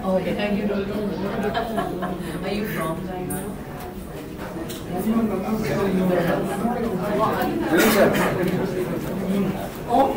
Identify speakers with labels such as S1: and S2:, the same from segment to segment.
S1: Okay, thank you. Are you from China? Oh.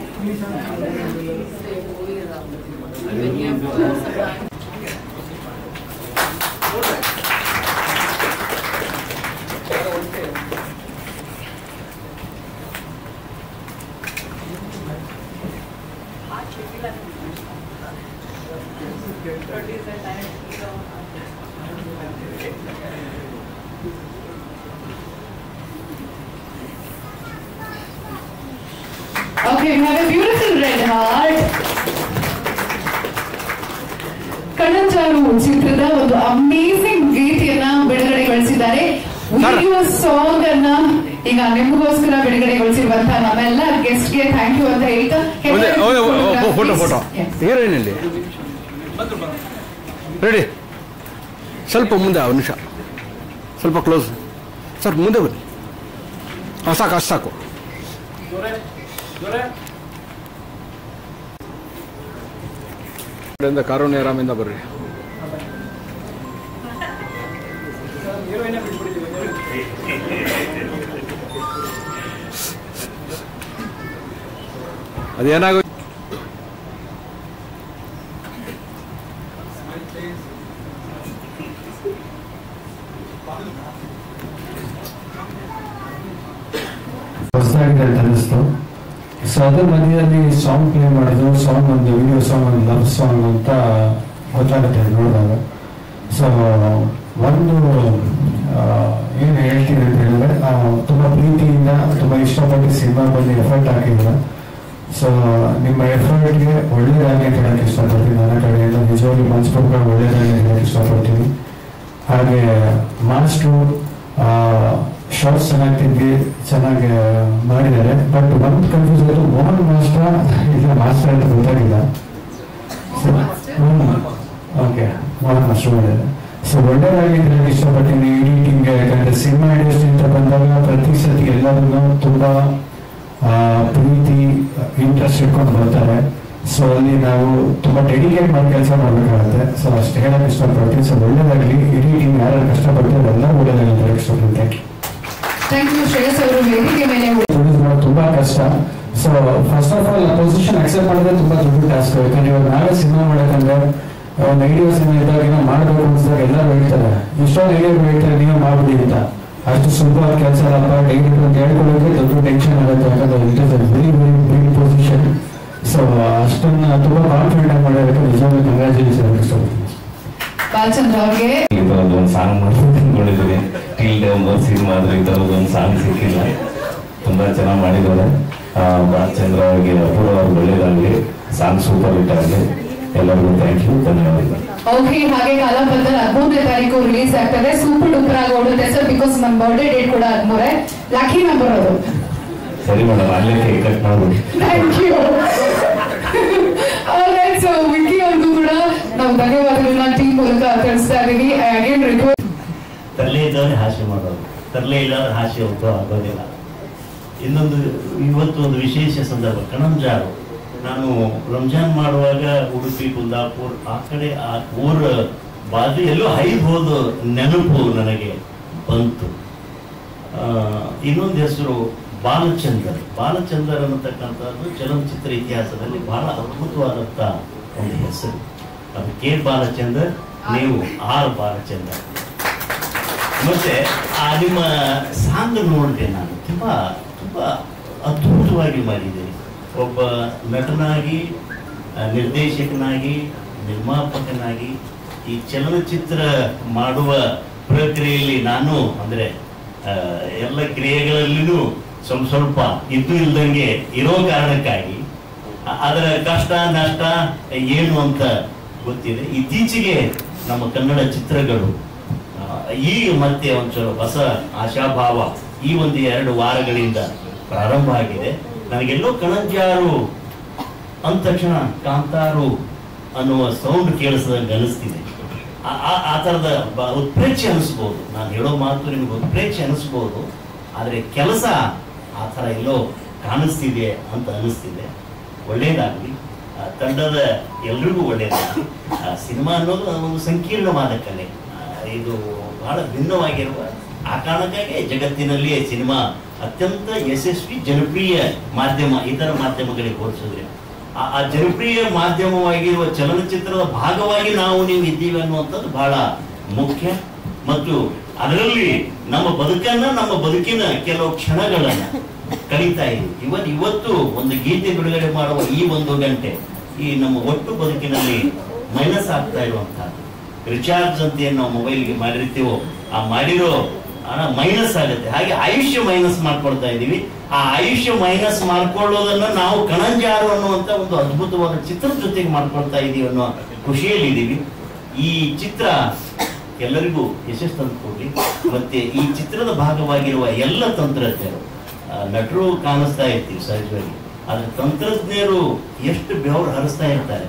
S2: Okay, we have a beautiful red heart. ಕಣ್ಣಂಚಾರು ಚಿತ್ರದ ಒಂದು amazing ಗೀತೆಯನ್ನ ಬಿಡುಗಡೆಗೊಳಿಸಿದ್ದಾರೆ. Video song ಅನ್ನ ಈಗ ನಿಮಗೋಸ್ಕರ ಬಿಡುಗಡೆಗೊಳಿಸಿರುವಂತಹ ನಮ್ಮೆಲ್ಲ ಗೆಸ್ಟ್ಗೆ ಥ್ಯಾಂಕ್ ಯು ಅಂತ ಹೇಳ್ತಾ
S3: ಫೋಟೋ ಹೀರೋಯಿನಲ್ಲಿ ರೆಡಿ. ಸ್ವಲ್ಪ ಮುಂದೆ ಒಂದು ನಿಮಿಷ, ಸ್ವಲ್ಪ ಕ್ಲೋಸ್ ಸರ್, ಮುಂದೆ ಬನ್ನಿ. ಸಾಕು ಅಷ್ಟು ಸಾಕು. ಕಾರುಣ್ಯ ರಾಮಿಂದ ಬರ್ರಿ. ಅದೇನಾಗ
S4: ಹೊಸದಾಗಿದೆ ಅಂತ ಅನಿಸ್ತು. ಸೊ ಅದ್ರ ಮಧ್ಯದಲ್ಲಿ ಸಾಂಗ್ ಪ್ಲೇ ಮಾಡಿದ್ರು. ಸಾಂಗ್ ಒಂದು ವಿಡಿಯೋ ಸಾಂಗ್, ಒಂದು ಲವ್ ಸಾಂಗ್ ಅಂತ ಗೊತ್ತಾಗುತ್ತೆ ನೋಡಿದಾಗ. ಸೊ ಒಂದು ಏನು ಹೇಳ್ತೀನಿ ಅಂತ ಹೇಳಿದ್ರೆ, ತುಂಬ ಪ್ರೀತಿಯಿಂದ ತುಂಬ ಇಷ್ಟಪಟ್ಟು ಸಿನಿಮಾ ಬಂದು ಎಫರ್ಟ್ ಹಾಕಿದ್ರು. ಸೊ ನಿಮ್ಮ ಎಫರ್ಟ್ಗೆ ಒಳ್ಳೇದಾಗಿ ಅಂತ ಹೇಳಕ್ಕೆ ಇಷ್ಟಪಡ್ತೀನಿ. ನನ್ನ ಕಡೆಯಿಂದ ನಿಜವಾಗಿ ಮನಸ್ಪೂರ್ವಕ ಒಳ್ಳೇದಾಗಿ ಹೇಳಕ್ಕೆ ಇಷ್ಟಪಡ್ತೀನಿ. ಹಾಗೆ ಮಾಸ್ಟ್ರು ಶಾರ್ಟ್ಸ್ ಚೆನ್ನಾಗಿ ಮಾಡಿದ್ದಾರೆ. ಬಟ್ ಒಂದು ಕನ್ಫ್ಯೂಸ್ ಆಯಿತು, ಮೋಹನ್ ಮಾಸ್ಟರ್ ಇಲ್ಲ ಮಾಸ್ಟರ್ ಅಂತ ಗೊತ್ತಾಗಿಲ್ಲ. ಓಕೆ, ಮೋಹನ್ ಮಾಸ್ಟರ್ ಮಾಡಿದ್ದಾರೆ. ಸೊ ಒಳ್ಳೆಯದಾಗಿ ಹೇಳಕ್ಕೆ ಇಷ್ಟಪಡ್ತೀನಿ ಎಡಿಟಿಂಗ್. ಯಾಕಂದರೆ ಸಿನಿಮಾ ಇಂಡಸ್ಟ್ರಿ ಅಂತ ಬಂದಾಗ ಪ್ರತಿ ಸತಿ ಎಲ್ಲರೂ ತುಂಬ ಪ್ರೀತಿ ಇಂಟ್ರೆಸ್ಟ್ ಇಟ್ಕೊಂಡು ಬರ್ತಾರೆ. ಸೊ ಅಲ್ಲಿ ನಾವು ತುಂಬ ಡೆಡಿಕೇಟ್ ಮಾಡಿ ಕೆಲಸ ಮಾಡಬೇಕಾಗುತ್ತೆ. ಸೊ ಅಷ್ಟು ಹೇಳಕ್ಕೆ ಇಷ್ಟಪಡ್ತೀನಿ. ಸೊ ಒಳ್ಳೆಯದಾಗಲಿ, ಎಡಿಟಿಂಗ್ ಯಾರು ಕಷ್ಟಪಟ್ಟು ಎಲ್ಲ ಒಳ್ಳೆಯದಾಗಿ ಅಂತ ಹೇಳಕ್ಕೆ ಇಷ್ಟಪಡ್ತೀನಿ.
S2: ಥ್ಯಾಂಕ್ ಯು ಶ್ರೇಯಸ್ ಅವರು. ವೇದಿಕೆ ಮೇಲೆ
S4: ತುಂಬಾ ಕಷ್ಟ. So first of all position accept ಮಾಡಿದ್ರೆ ತುಂಬಾ ದೊಡ್ಡ ಟಾಸ್ಕ್. ಯಾಕಂದ್ರೆ ಇವಾಗ ನಾವೇ ಸಿನಿಮಾ ಮಾಡಬೇಕಂದ್ರೆ ಒಂದು ಐಡಿಯಾ ಸಿನಿಮಾ ಇದ್ದಾಗ ಏನೋ ಮಾಡಬೇಕು ಅನ್ಸಿದಾಗ ಎಲ್ಲರೂ ಹೇಳ್ತಾರೆ, ಇಷ್ಟೊಂದು ಐಡಿಯಾ ಹೇಳ್ತಾರೆ ನೀವೇ ಮಾಡ್ಬಿಡಿ ಅಂತ. ಅಷ್ಟು ಸುಲಭವಾದ ಕೆಲಸ ಅಲ್ಲಪ್ಪ. ಡೈರೆಕ್ಟ್ ಅಂತ ಹೇಳ್ಕೊಳ್ಳೋಕೆ ದೊಡ್ಡ ಟೆನ್ಷನ್ ಆಗುತ್ತೆ. ಯಾಕಂದ್ರೆ it is a very very big position. So ಅಷ್ಟನ್ನ ತುಂಬಾ ಕಾನ್ಫಿಡೆಂಟ್ ಆಗಿ ಮಾಡೋದಕ್ಕೆ ನಿಜವಾಗ್ಲೂ ಕಂಗ್ರಾಚುಲೇಷನ್ ಇಷ್ಟಪಡ್ತೀನಿ.
S2: ಬಾಲಚಂದ್ರ ಅವ್ರಿಗೆ
S5: ಒಂದು ಸಾಂಗ್ ಮಾಡ್ಬೇಕು ಅಂದ್ಕೊಂಡಿದ್ದೀನಿ. ಟಿಲ್ ಒಂದು ಸಿನಿಮಾ ಆದ್ರೆ ಇದರದ್ದು ಒಂದು ಸಾಂಗ್ ಸಿಕ್ಕಿಲ್ಲ. ತುಂಬಾ ಚೆನ್ನಾಗಿ ಮಾಡಿದ್ದಾರೆ. ಬಾಲಚಂದ್ರ ಅವ್ರಿಗೆ ಅಪೂರ್ವ ಅವ್ರಿಗೆ ಒಳ್ಳೇದಾಗಲಿ, ಸಾಂಗ್ ಸೂಪರ್ ಹಿಟ್ ಆಗಲಿ. ಎಲ್ಲರಿಗೂ ಥ್ಯಾಂಕ್ ಯು, ಧನ್ಯವಾದ.
S2: ಓಕೆ, ಹಾಗೆ ಕಾಲಬದ್ಧರ 13ನೇ ತಾರೀಕು ರಿಲೀಸ್ ಆಗ್ತದೆ. ಸೂಪರ್ ಡೂಪರ್ ಆಗಿ ಓಡುತ್ತೆ ಸರ್. ಬಿಕಾಸ್ ನಮ್ಮ ಬರ್ಡೇ ಡೇಟ್ ಕೂಡ 13 ಲಕ್ಕಿ ನಂಬರ್ ಅದು.
S5: ಸರಿ ಮೇಡಮ್, ಅಲ್ಲೇ ಕೇಕ್ ಕಟ್ ಮಾಡ್ಬೋದು.
S2: Thank you. ಸೊ ವಿಕ್ಕಿ ಅವ್ರಿಗೂ ಕೂಡ ನಾವು ಧನ್ಯವಾದಗಳನ್ನ ಟೀಮ್ ಮೂಲಕ ತಿಳಿಸ್ತಾ ಇದೀವಿ. ಅಗೇನ್ ರಿಕ್ವೆಸ್ಟ್,
S6: ತರಲೇ ಇದ್ದವರೇ ಹಾಸ್ಯ ಮಾಡೋದು, ತರಲೇ ಇಲ್ಲವ್ರೆ ಹಾಸ್ಯ ಉದ್ಭವ ಆಗೋದಿಲ್ಲ. ಇನ್ನೊಂದು ಇವತ್ತು ಒಂದು ವಿಶೇಷ ಸಂದರ್ಭ. ಕಣಂಜಾರು ನಾನು ರಂಜಾನ್ ಮಾಡುವಾಗ ಉಡುಪಿ, ಕುಂದಾಪುರ್ ಆ ಕಡೆ ಆ ಊರ ಬಾಜು ಎಲ್ಲೋ ಹೈದು ಹೋದ ನೆನಪು ನನಗೆ ಬಂತು. ಇನ್ನೊಂದು ಹೆಸರು ಬಾಲಚಂದರ್. ಬಾಲಚಂದರ್ ಅನ್ನತಕ್ಕಂಥದ್ದು ಚಲನಚಿತ್ರ ಇತಿಹಾಸದಲ್ಲಿ ಬಹಳ ಅದ್ಭುತವಾದಂಥ ಒಂದು ಹೆಸರು. ಅದು ಕೆ ಬಾಲಚಂದರ್, ನೀವು ಆರ್ ಬಾಲಚಂದರ್. ಮತ್ತೆ ಆ ನಿಮ್ಮ ಸಾಂಗ್ ನೋಡಿದೆ ನಾನು, ತುಂಬಾ ತುಂಬಾ ಅದ್ಭುತವಾಗಿ ಮಾಡಿದ್ದೀರಿ. ಒಬ್ಬ ನಟನಾಗಿ, ನಿರ್ದೇಶಕನಾಗಿ, ನಿರ್ಮಾಪಕನಾಗಿ ಈ ಚಲನಚಿತ್ರ ಮಾಡುವ ಪ್ರಕ್ರಿಯೆಯಲ್ಲಿ ನಾನು ಅಂದರೆ ಎಲ್ಲ ಕ್ರಿಯೆಗಳಲ್ಲಿನೂ ಸ್ವಲ್ಪ ಇದ್ದು ಇಲ್ದಂಗೆ ಇರೋ ಕಾರಣಕ್ಕಾಗಿ ಅದರ ಕಷ್ಟ ನಷ್ಟ ಏನು ಅಂತ ಗೊತ್ತಿದೆ. ಇತ್ತೀಚೆಗೆ ನಮ್ಮ ಕನ್ನಡ ಚಿತ್ರಗಳು ಈಗ ಮತ್ತೆ ಒಂಚೂರು ಹೊಸ ಆಶಾಭಾವ ಈ ಒಂದು 2 ವಾರಗಳಿಂದ ಪ್ರಾರಂಭ ಆಗಿದೆ. ನನಗೆಲ್ಲೋ ಕಣಂಜಾರು ಅಂದ ತಕ್ಷಣ ಕಾಂತಾರು ಅನ್ನುವ ಸೌಂಡ್ ಕೇಳಿಸಿದಂಗೆ ಅನಿಸ್ತಿದೆ. ಆ ಥರದ ಉತ್ಪ್ರೇಕ್ಷೆ ಅನಿಸ್ಬೋದು. ನಾನು ಹೇಳೋ ಮಾತು ನಿಮಗೆ ಉತ್ಪ್ರೇಕ್ಷೆ ಅನಿಸ್ಬೋದು, ಆದರೆ ಕೆಲಸ ಆ ಥರ ಎಲ್ಲೋ ಕಾಣಿಸ್ತಿದೆ ಅಂತ ಅನಿಸ್ತಿದೆ. ಒಳ್ಳೇದಾಗಲಿ. ತಂಡದ ಎಲ್ರಿಗೂ ಒಳ್ಳೆಯದಾಗಿ. ಸಿನಿಮಾ ಅನ್ನೋದು ಒಂದು ಸಂಕೀರ್ಣವಾದ ಕಲೆ, ಇದು ಬಹಳ ಭಿನ್ನವಾಗಿರುವ ಆ ಕಾರಣಕ್ಕಾಗಿ ಜಗತ್ತಿನಲ್ಲಿಯೇ ಸಿನಿಮಾ ಅತ್ಯಂತ ಯಶಸ್ವಿ ಜನಪ್ರಿಯ ಮಾಧ್ಯಮ ಇತರ ಮಾಧ್ಯಮಗಳಿಗೆ ಹೋಲಿಸಿದ್ರೆ ಆ ಜನಪ್ರಿಯ ಮಾಧ್ಯಮವಾಗಿರುವ ಚಲನಚಿತ್ರದ ಭಾಗವಾಗಿ ನೀವು ಇದ್ದೀವಿ ಅನ್ನುವಂಥದ್ದು ಬಹಳ ಮುಖ್ಯ. ಮತ್ತು ಅದರಲ್ಲಿ ನಮ್ಮ ಬದುಕಿನ ಕೆಲವು ಕ್ಷಣಗಳನ್ನ ಕಳೀತಾ ಇದ್ದೀವಿ. ಇವತ್ತು ಒಂದು ಗೀತೆ ಬಿಡುಗಡೆ ಮಾಡುವ ಈ 1 ಗಂಟೆ ಈ ನಮ್ಮ ಒಟ್ಟು ಬದುಕಿನಲ್ಲಿ ಮೈನಸ್ ಆಗ್ತಾ ಇರುವಂತಹದ್ದು. ರಿಚಾರ್ಜ್ ಅಂತ ಏನು ನಾವು ಮೊಬೈಲ್ಗೆ ಮಾಡಿರ್ತೀವೋ ಆ ಮಾಡಿರೋ ಹಣ ಮೈನಸ್ ಆಗುತ್ತೆ. ಹಾಗೆ ಆಯುಷ್ಯ ಮೈನಸ್ ಮಾಡ್ಕೊಳ್ತಾ ಇದ್ದೀವಿ. ಆ ಆಯುಷ್ಯ ಮೈನಸ್ ಮಾಡ್ಕೊಳ್ಳೋದನ್ನ ನಾವು ಕಣಂಜಾರು ಅನ್ನುವಂತ ಒಂದು ಅದ್ಭುತವಾದ ಚಿತ್ರದ ಜೊತೆಗೆ ಮಾಡ್ಕೊಳ್ತಾ ಇದೀವಿ ಅನ್ನೋ ಖುಷಿಯಲ್ಲಿ ಇದ್ದೀವಿ. ಈ ಚಿತ್ರ ಎಲ್ಲರಿಗೂ ಯಶಸ್ಸು ತಂದುಕೊಡ್ಲಿ. ಮತ್ತೆ ಈ ಚಿತ್ರದ ಭಾಗವಾಗಿರುವ ಎಲ್ಲ ತಂತ್ರಜ್ಞರು, ನಟರು ಕಾಣಿಸ್ತಾ ಇರ್ತೀವಿ ಸಹಜವಾಗಿ, ಆದ್ರೆ ತಂತ್ರಜ್ಞರು ಎಷ್ಟು ಬೆವರು ಹರಿಸ್ತಾ ಇರ್ತಾರೆ.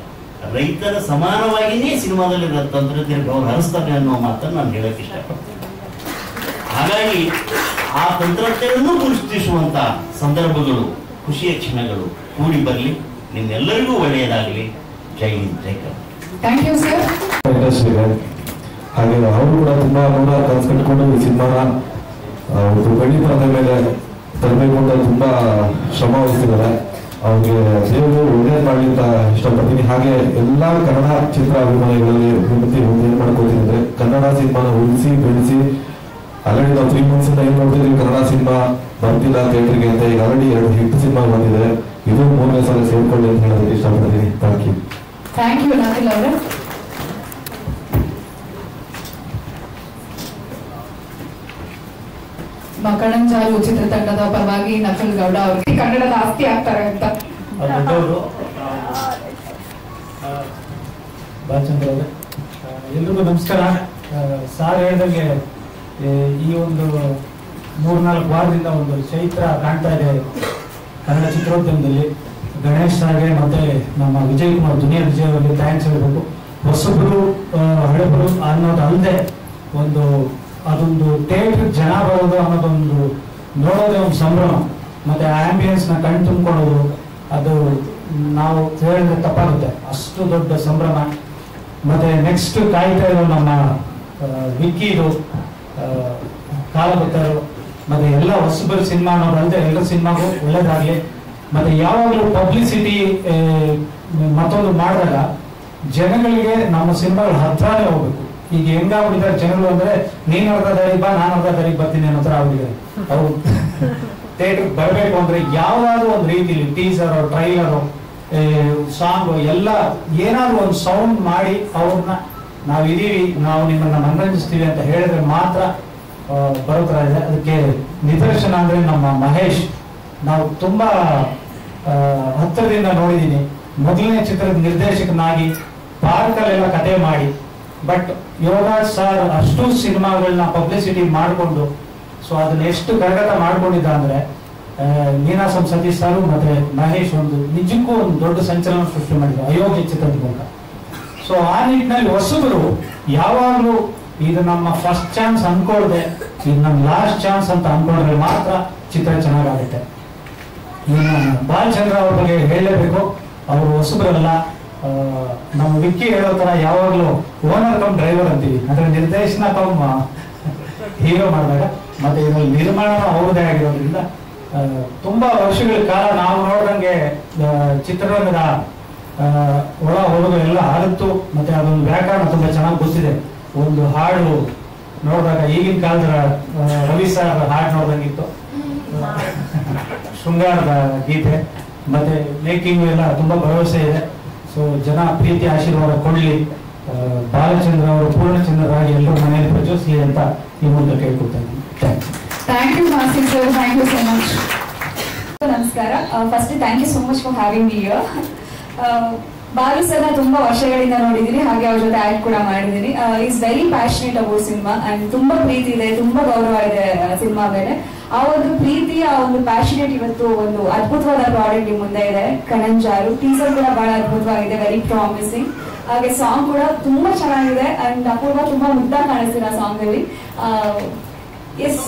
S6: ರೈತರ ಸಮಾನವಾಗಿಯೇ ಸಿನಿಮಾದಲ್ಲಿ ತಂತ್ರಜ್ಞರು ಬೆವರು ಹರಿಸ್ತಾರೆ ಅನ್ನೋ ಮಾತನ್ನು ನಾನು ಹೇಳಕ್ ಇಷ್ಟಪಡ್ತೇನೆ. ಹಾಗಾಗಿ ಆ ತಂತ್ರಜ್ಞರನ್ನು ಗುರುತಿಸುವಂತ ಸಂದರ್ಭಗಳು, ಖುಷಿಯ ಕ್ಷಣಗಳು ಕೂಡಿ ಬರಲಿ. ನಿಮ್ಮೆಲ್ಲರಿಗೂ ಒಳ್ಳೆಯದಾಗಲಿ. Jai Hind, Jai Karnataka.
S2: Thank you sir.
S4: ಹಾಗೆ ಅವರು ಕೂಡ ತುಂಬಾ ಕನಸು ಕಟ್ಕೊಂಡು ಈ ಸಿನಿಮಾನ ಒಂದು ಗಣಿತದ ಮೇಲೆ ತರಬೇಕು ಅಂತ ತುಂಬಾ ಶ್ರಮ ವಹಿಸಿದ್ದಾರೆ. ಅವ್ರಿಗೆ ದೇವರು ಒಳ್ಳೇದು ಮಾಡಲಿ ಅಂತ ಇಷ್ಟಪಡ್ತೀನಿ. ಹಾಗೆ ಎಲ್ಲಾ ಕನ್ನಡ ಚಿತ್ರ ಅಭಿಮಾನಿಗಳಲ್ಲಿ ವಿನಂತಿ ಏನ್ ಮಾಡ್ಕೊತೀನಿ ಅಂದ್ರೆ, ಕನ್ನಡ ಸಿನಿಮಾನ ಉಳಿಸಿ ಬೆಳೆಸಿ. ಆಲ್ರೆಡಿ ನಾವು 3 months ಇಂದ ಏನ್ ನೋಡ್ತಿದ್ವಿ, ಕನ್ನಡ ಸಿನಿಮಾ ಬರ್ತಿಲ್ಲ ಥಿಯೇಟರ್ಗೆ ಅಂತ. ಈಗ ಆಲ್ರೆಡಿ 2 ಹಿಟ್ ಸಿನಿಮಾ ಬಂದಿದೆ. ಇದು 3ನೇ ಸಲ ಸೇರ್ಕೊಳ್ಳಿ ಅಂತ ಹೇಳೋದಕ್ಕೆ ಇಷ್ಟಪಡ್ತೀನಿ. Thank you.
S2: Thank you Nadil ಅವರೇ. ಕಣಂಜಾರು ಚಿತ್ರತಂಡದ ಪರವಾಗಿ ನಕಲ್ ಗೌಡ ಅವರಿಗೆ ಕನ್ನಡದ ಆಸ್ತಿ ಆಗ್ತಾರೆ ಅಂತ
S7: ಬಾಲಚಂದ್ರ ಅವರೇ, ಎಲ್ರಿಗೂ ನಮಸ್ಕಾರ. ಸಾರ್ ಹೇಳ್ದಂಗೆ ಈ ಒಂದು 3-4 ವಾರದಿಂದ ಒಂದು ಚೈತ್ರ ಕಾಣ್ತಾ ಇದೆ ಕನ್ನಡ ಚಿತ್ರೋದ್ಯಮದಲ್ಲಿ. ಗಣೇಶ್ ಸಾರ್ಗೆ ಮತ್ತೆ ನಮ್ಮ ವಿಜಯ್ ಕುಮಾರ್, ದುನಿಯಾ ವಿಜಯ್ ಅವರಿಗೆ ಥ್ಯಾಂಕ್ಸ್ ಹೇಳ್ಬೇಕು. ಹೊಸಬರು ಹಳಬರು ಅನ್ನೋದು ಅಲ್ಲದೆ ಅದೊಂದು ಥಿಯೇಟರ್ ಜನ ಬರೋದು ಅನ್ನೋದೊಂದು ನೋಡೋದೇ ಒಂದು ಸಂಭ್ರಮ. ಮತ್ತೆ ಆಂಬಿಯನ್ಸ್ ನ ಕಣ್ ತುಂಬಿಕೊಳ್ಳೋದು, ಅದು ನಾವು ಹೇಳಿದ್ರೆ ತಪ್ಪಾಗುತ್ತೆ, ಅಷ್ಟು ದೊಡ್ಡ ಸಂಭ್ರಮ. ಮತ್ತೆ ನೆಕ್ಸ್ಟ್ ಕಾಯ್ತಾ ಇರೋ ನಮ್ಮ ವಿಕ್ಕಿದು ಕಾಲಬತ್ತರು, ಮತ್ತೆ ಎಲ್ಲ ಹೊಸಬರು ಸಿನಿಮಾ ಅನ್ನೋದಂದ್ರೆ ಎಲ್ಲ ಸಿನಿಮಾಗೂ ಒಳ್ಳೇದಾಗ್ಲಿ. ಮತ್ತೆ ಯಾವಾಗಲೂ ಪಬ್ಲಿಸಿಟಿ ಮತ್ತೊಂದು ಮಾಡಿದಾಗ ಜನಗಳಿಗೆ ನಮ್ಮ ಸಿನಿಮಾಗಳು ಹತ್ರನೇ ಹೋಗ್ಬೇಕು. ಈಗ ಹೆಂಗಾಗ್ಬಿಟ್ಟಿದ್ದಾರೆ ಜನಗಳು ಅಂದ್ರೆ, ನೀನ್ ಅರ್ಧ ದಾರಿಗೆ ಬಾ, ನಾನು ಅರ್ಧ ದಾರಿಗೆ ಬರ್ತೀನಿ ಅನ್ನೋ ತರ ಆಗ್ಬಿಟ್ಟಿದ್ದಾರೆ. ಅವ್ರು ಥಿಯೇಟರ್ ಬರಬೇಕು ಅಂದ್ರೆ ಯಾವ್ದಾದ್ರು ಒಂದು ರೀತಿಲಿ ಟೀಸರ್, ಟ್ರೈಲರ್, ಸಾಂಗ್ ಎಲ್ಲ ಏನಾದ್ರು ಒಂದು ಸೌಂಡ್ ಮಾಡಿ ಅವ್ರನ್ನ ನಾವಿದೀವಿ, ನಾವು ನಿಮ್ಮನ್ನ ಮನರಂಜಿಸ್ತೀವಿ ಅಂತ ಹೇಳಿದ್ರೆ ಮಾತ್ರ ಬರೋ ತರ ಇದೆ. ಅದಕ್ಕೆ ನಿದರ್ಶನ ಅಂದ್ರೆ ನಮ್ಮ ಮಹೇಶ್. ನಾವು ತುಂಬಾ ಹತ್ತಿರದಿಂದ ನೋಡಿದೀನಿ. ಮೊದಲನೇ ಚಿತ್ರದ ನಿರ್ದೇಶಕನಾಗಿ ಪಾರ್ಕಲ್ಲೆಲ್ಲ ಕತೆ ಮಾಡಿ, ಬಟ್ ಯೋಗರಾಜ್ ಸರ್ ಅಷ್ಟು ಸಿನಿಮಾಗಳನ್ನ ಪಬ್ಲಿಸಿಟಿ ಮಾಡಿಕೊಂಡು ಸೊ ಅದನ್ನ ಎಷ್ಟು ಕರಗತ ಮಾಡ್ಕೊಂಡಿದ್ದ ಅಂದ್ರೆ, ನೀನಾಸಂ ಸತೀಶ್ ಸಾರು ಮತ್ತೆ ಮಹೇಶ್ ಒಂದು ನಿಜಕ್ಕೂ ಒಂದು ದೊಡ್ಡ ಸಂಚಲನ ಸೃಷ್ಟಿ ಮಾಡಿದ್ರು ಅಯೋಗ್ಯ ಚಿತ್ರದ ಮೂಲಕ. ಸೊ ಆ ನಿಟ್ಟಿನಲ್ಲಿ ಹೊಸಬರು ಯಾವಾಗಲೂ ಇದು ನಮ್ಮ ಫಸ್ಟ್ ಚಾನ್ಸ್ ಅನ್ಕೊಳ್ದೆ, ಇದು ನಮ್ಮ ಲಾಸ್ಟ್ ಚಾನ್ಸ್ ಅಂತ ಅನ್ಕೊಂಡ್ರೆ ಮಾತ್ರ ಚಿತ್ರ ಚೆನ್ನಾಗಾಗುತ್ತೆ. ಇನ್ನು ಬಾಲಚಂದ್ರ ಅವ್ರ ಬಗ್ಗೆ ಹೇಳಲೇಬೇಕು. ಅವರು ಹೊಸಬರಲ್ಲ. ನಮ್ಮ ವಿಕ್ಕಿ ಹೇಳೋ ತರ ಯಾವಾಗಲೂ ಓನರ್ ಕಮ್ ಡ್ರೈವರ್ ಅಂತೀವಿ, ಅಂದ್ರೆ ನಿರ್ದೇಶನ ಕಮ್ ಹೀರೋ ಮಾಡಿದಾಗ. ಮತ್ತೆ ಇದರಲ್ಲಿ ನಿರ್ಮಾಣ ಅವ್ರದೇ ಆಗಿರೋದ್ರಿಂದ ತುಂಬಾ ವರ್ಷಗಳ ಕಾಲ ನಾವು ನೋಡ್ದಂಗೆ ಚಿತ್ರರಂಗದ ಒಳ ಹೊರಗು ಎಲ್ಲ ಆಗುತ್ತು. ಮತ್ತೆ ಅದೊಂದು ವ್ಯಾಕರಣ ತುಂಬಾ ಚೆನ್ನಾಗಿ ಗೊತ್ತಿದೆ. ಒಂದು ಹಾಡು ನೋಡಿದಾಗ ಈಗಿನ ಕಾಲದ ರವಿ ಸರ್ ಹಾಡು ನೋಡ್ದಂಗಿತ್ತು, ಶೃಂಗಾರದ ಗೀತೆ. ಮತ್ತೆ ಮೇಕಿಂಗ್ ಎಲ್ಲ ತುಂಬಾ ಭರವಸೆ ಇದೆ. ಸೊ ಜನ ಪ್ರೀತಿ ಆಶೀರ್ವಾದ ಕೊಡ್ಲಿ. ಬಾಲಚಂದ್ರ ಅವರು ಪೂರ್ಣಚಂದ್ರರಾಗಿ ಎಲ್ಲರೂ ಮನೆಯಲ್ಲಿ ಪ್ರಚೋದಿಸಲಿ ಅಂತ ಈ ಮೂಲಕ ಕೇಳ್ಕೊಳ್ತೇನೆ.
S2: ಥ್ಯಾಂಕ್ ಯು ಮಾಸಿ sir, thank you so much.
S8: ನಮಸ್ಕಾರ. First thank you so much for having me here. Balu ಸರ್ನ ತುಂಬಾ ವರ್ಷಗಳಿಂದ ನೋಡಿದೀನಿ, ಹಾಗೆ ಅವ್ರ ಜೊತೆ ಆಕ್ಟ್ ಕೂಡ ಮಾಡಿದೀನಿ. Is very passionate about cinema and ತುಂಬಾ ಪ್ರೀತಿ ಇದೆ, ತುಂಬಾ ಗೌರವ ಇದೆ ಸಿನಿಮಾ ಮೇಲೆ. ಆ ಒಂದು ಪ್ರೀತಿ, ಆ ಒಂದು ಪ್ಯಾಷನೇಟ್ ಇವತ್ತು ಒಂದು ಅದ್ಭುತವಾದ ಪ್ರಾಡಕ್ಟ್ ನಿಮ್ ಮುಂದೆ ಇದೆ. ಕಣಂಜಾರು ಟೀಸರ್ ಕೂಡ ಬಹಳ ಅದ್ಭುತವಾಗಿದೆ, ವೆರಿ ಪ್ರಾಮಿಸಿಂಗ್. ಹಾಗೆ ಸಾಂಗ್ ಕೂಡ ತುಂಬಾ ಚೆನ್ನಾಗಿದೆ ಅಂಡ್ ಅಪೂರ್ವ ತುಂಬಾ ಮುದ್ದ ಕಾಣಿಸ್ತೀರ ಸಾಂಗ್ ಅಲ್ಲಿ. ಎಸ್,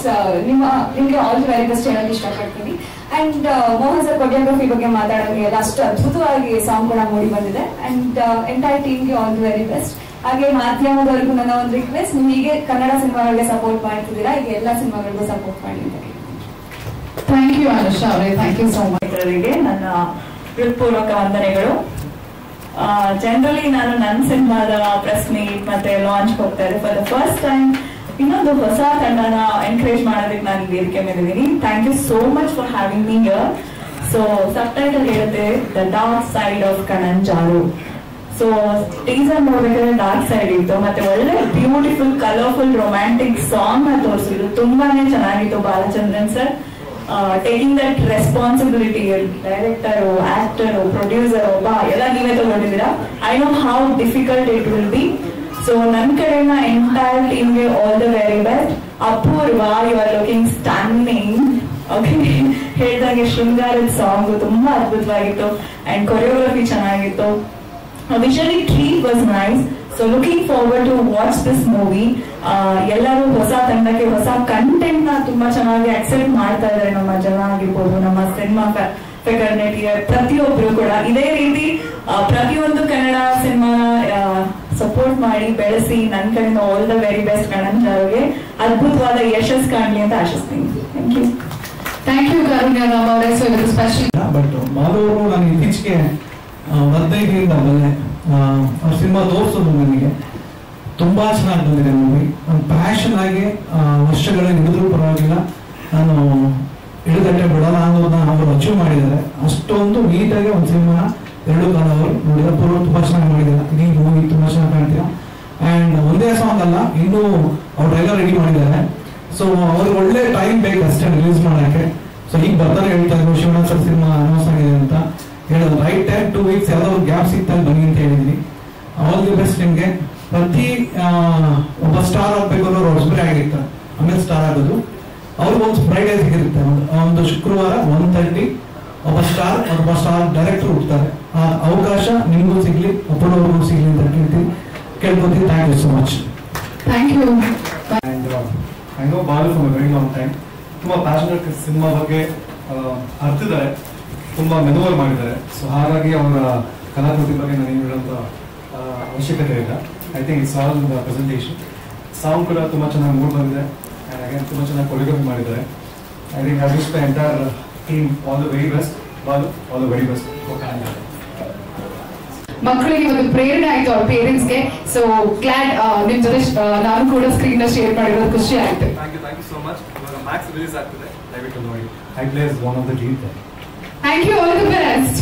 S8: ನಿಮ್ಗೆ ಆಲ್ ದಿ ವೆರಿ ಬೆಸ್ಟ್ ಹೇಳಕ್ ಇಷ್ಟಪಡ್ತೀನಿ. ಅಂಡ್ ಮೋಹನ್ ಸರ್ ಕೊರಿಯೋಗ್ರಫಿ ಬಗ್ಗೆ ಮಾತಾಡೋಂಗೆ ಅಷ್ಟು ಅದ್ಭುತವಾಗಿ ಸಾಂಗ್ ಕೂಡ ಮೂಡಿ ಬಂದಿದೆ. ಅಂಡ್ ಎಂಟೈರ್ ಟೀಮ್ಗೆ ಆಲ್ ದಿ ವೆರಿ ಬೆಸ್ಟ್. ಹಾಗೆ ಮಾಧ್ಯಮದವರೆಗೂ ನನ್ನ ಒಂದು ರಿಕ್ವೆಸ್ಟ್, ನೀವು ಹೀಗೆ ಕನ್ನಡ ಸಿನಿಮಾಗಳಿಗೆ ಸಪೋರ್ಟ್ ಮಾಡ್ತಿದ್ದೀರಾ, ಈಗ ಎಲ್ಲ ಸಿನಿಮಾಗಳಿಗೂ ಸಪೋರ್ಟ್ ಮಾಡಿ.
S2: ಥ್ಯಾಂಕ್ ಯು ಅನುಷಾ ಅವರೇ, ಥ್ಯಾಂಕ್ ಯು ಸೋ ಮಚ್.
S9: ನನ್ನ ಹೃತ್ಪೂರ್ವಕ ವಂದನೆಗಳು. ಜನರಲಿ ನಾನು ನನ್ನ ಸಿನಿಮಾದ ಪ್ರೆಸ್ ಮೀಟ್ ಮತ್ತೆ ಲಾಂಚ್ ಹೋಗ್ತಾ ಇದೆ. ಫಾರ್ ದ ಫಸ್ಟ್ ಟೈಮ್ ಇನ್ನೊಂದು ಹೊಸ ತಂಡನ ಎನ್ಕರೇಜ್ ಮಾಡೋದಕ್ಕೆ ನಾನು ವೇದಿಕೆ ಮೇಲೆ ಇದ್ದೀನಿ. Thank you so much for having me here. So sub title ಹೇಳುತ್ತೆ the dark side of Kanamjaru. So teaser ನೋಡ್ಬೇಕಾದ್ರೆ ಡಾರ್ಕ್ ಸೈಡ್ ಇತ್ತು, ಮತ್ತೆ ಒಳ್ಳೆ ಬ್ಯೂಟಿಫುಲ್ ಕಲರ್ಫುಲ್ ರೊಮ್ಯಾಂಟಿಕ್ ಸಾಂಗ್ ನ ತೋರಿಸಿದ್ರು. ತುಂಬಾನೇ ಚೆನ್ನಾಗಿತ್ತು. Balachandran sir taking that responsibility, director, actor, producer ಒಬ್ಬ ಎಲ್ಲ ನೀವೇ ತಗೊಂಡಿದ್ದೀರಾ. I know how difficult it will be. So ನನ್ನ ಕಡೆಯಿಂದ ಎಂಟೈರ್ ಟೀಮ್ಗೆ all the very best. Apoorva, you are looking stunning. Okay, ಹೇಳಿದಾಗೆ ಶೃಂಗಾರದ ಸಾಂಗ್ ತುಂಬಾ ಅದ್ಭುತವಾಗಿತ್ತು ಅಂಡ್ ಕೊರಿಯೋಗ್ರಫಿ ಚೆನ್ನಾಗಿತ್ತು. Visually treat was nice. So looking forward to watch this movie. ಎಲ್ಲರೂ ಹೊಸ ತಂಡಕ್ಕೆ ಹೊಸ ಕಂಟೆಂಟ್ ನ ತುಂಬಾ ಚೆನ್ನಾಗಿ ಅಕ್ಸೆಪ್ಟ್ ಮಾಡ್ತಾ ಇದ್ದಾರೆ. ನಮ್ಮ ಜನ ಆಗಿರ್ಬೋದು, ನಮ್ಮ ಸಿನಿಮಾ ಫೆಟರ್ನಿಟಿಯ ಪ್ರತಿಯೊಬ್ರು ಕೂಡ ಇದೇ ರೀತಿ ಪ್ರತಿಯೊಂದು ಕನ್ನಡ ಸಿನಿಮಾನ ಸಪೋರ್ಟ್ ಮಾಡಿ ಬೆಳೆಸಿ ನನ್ನ ಕಡೆಯಿಂದ ಆಲ್ ದ ವೆರಿ ಬೆಸ್ಟ್. ಕಣಂಜಾರುಗೆ ಅದ್ಭುತವಾದ ಯಶಸ್ಸು ಕಾಣಲಿ ಅಂತ ಆಶಿಸ್ತೀನಿ. Thank you.
S2: Thank you Karunya Ram ಅವರೇ. ಸೊ ಇದು ಸ್ಪೆಷಲ್.
S7: ಬಟ್ ಮಾಧವರು ನಾನು ಇತ್ತೀಚೆಗೆ 15ರಿಂದ ಬಲ್ಲೆ ಅವ್ರ ಸಿನಿಮಾ ತೋರಿಸೋದು ನನಗೆ ತುಂಬಾ ಚೆನ್ನಾಗಿ ಬಂದಿದೆ ಮೂವಿ. ನಾನು ಪ್ಯಾಷನ್ ಆಗಿ ವರ್ಷಗಳ ಹಿಡಿದ್ರೂ ಪರವಾಗಿಲ್ಲ, ನಾನು ಹಿಡಿದಟ್ಟೆ ಬಿಡೋಣ ಅನ್ನೋದನ್ನ ಅವರು ಅಚೀವ್ ಮಾಡಿದ್ದಾರೆ. ಅಷ್ಟೊಂದು ನೀಟಾಗಿ ಒಂದು ಸಿನಿಮಾ 2 ಕಾಲ ಅವರು ನೋಡಿದ್ರೆ ಪೂರ್ವ ತುಂಬಾ ಚೆನ್ನಾಗಿ ಮಾಡಿದ್ದಾರೆ. ಈ ಮೂವಿ ತುಂಬಾ ಚೆನ್ನಾಗಿ ಕಾಣ್ತೀರ. ಅಂಡ್ ಒಂದೇ ಸಾಂಗ್ ಅಲ್ಲ, ಇನ್ನೂ ಅವ್ರೆಲ್ಲ ರೆಡಿ ಮಾಡಿದ್ದಾರೆ. ಸೊ ಅವ್ರಿಗೆ ಒಳ್ಳೆ ಟೈಮ್ ಬೇಕು ಅಷ್ಟೇ ರಿಲೀಸ್ ಮಾಡೋಕ್ಕೆ. ಸೊ ಈಗ ಬರ್ತಾರೆ ಹೇಳ್ತಾ ಇದ್ರು ಶಿವನಾಥ್ ಸರ್ ಸಿನಿಮಾ ಅನೌನ್ಸ್ ಆಗಿದೆ ಅಂತ ಹೇಳೋದು. ರೈಟ್ ಟೈಮ್ 2 ವೀಕ್ಸ್ ಯಾವ್ದಾದ್ರು ಗ್ಯಾಪ್ ಸಿಗ್ತಾ ಬನ್ನಿ ಅಂತ ಹೇಳಿದ್ವಿ. ಆಲ್ ದಿ ಬೆಸ್ಟ್ ನಿಮ್ಗೆ. ಪ್ರತಿ ಒಬ್ಬ ಸ್ಟಾರ್ ಆಗ್ಬೇಕು ಅನ್ನೋರು ಹೊಸಬರೇ ಆಗಿರ್ತಾರೆ, ಆಮೇಲೆ ಸ್ಟಾರ್ ಆಗೋದು. ಅವ್ರಿಗೊಂದು ಫ್ರೈಡೇ ಸಿಗಿರುತ್ತೆ, ಒಂದು ಶುಕ್ರವಾರ 1:30 ಒಬ್ಬ ಸ್ಟಾರ್ ಡೈರೆಕ್ಟರ್ ಹುಡ್ತಾರೆ. ಆ ಅವಕಾಶ ನಿಮಗೂ ಸಿಗ್ಲಿ, ಒಬ್ಬರವ್ರಿಗೂ ಸಿಗ್ಲಿ ಅಂತ ಕೇಳ್ಕೊತೀನಿ. Thank you so much.
S2: Thank you.
S10: I know Balu from very long time. ತುಂಬಾ ಪ್ಯಾಷನೇಟ್ ಸಿನಿಮಾ ಬಗ್ಗೆ ಅರ್ತಿದ್ದಾರೆ, ತುಂಬಾ ಮೆನುವಲ್ ಮಾಡಿದ್ದಾರೆ. ಸೊ ಹಾಗಾಗಿ ಅವರ ಕಲಾಕೃತಿ ಬಗ್ಗೆ ನಾನು ಏನು ಹೇಳೋಂಥ ಅವಶ್ಯಕತೆ ಇಲ್ಲ. I think it's all the presentation. Song ಕೂಡ ತುಂಬ ಚೆನ್ನಾಗಿ ಮೂಡ್ ಬಂದಿದೆ ಆ್ಯಂಡ್ ಅಗೇನ್ ತುಂಬ ಚೆನ್ನಾಗಿ ಕೊರಿಯೋಗ್ರಫಿ ಮಾಡಿದ್ದಾರೆ. I think I wish the entire team all the very best. Balu all the very best.
S2: ಮಕ್ಕಳಿಗೆ ಒಂದು ಪ್ರೇರಣೆ ಆಯ್ತು ಅವ್ರ ಪೇರೆಂಟ್ಸ್ಗೆ. ಸೊ ಗ್ಲಾಡ್ ನಿಮ್ ಜೊತೆ ನಾನು ಕೂಡ ಸ್ಕ್ರೀನ್ ಶೇರ್ ಮಾಡಿರೋದು ಖುಷಿ ಆಯ್ತು.
S10: Thank you so much. ಇವಾಗ ಮ್ಯಾಕ್ಸ್ ರಿಲೀಸ್ ಆಗ್ತದೆ, ದಯವಿಟ್ಟು ನೋಡಿ. I plays one of the lead.
S2: Thank you, all the best.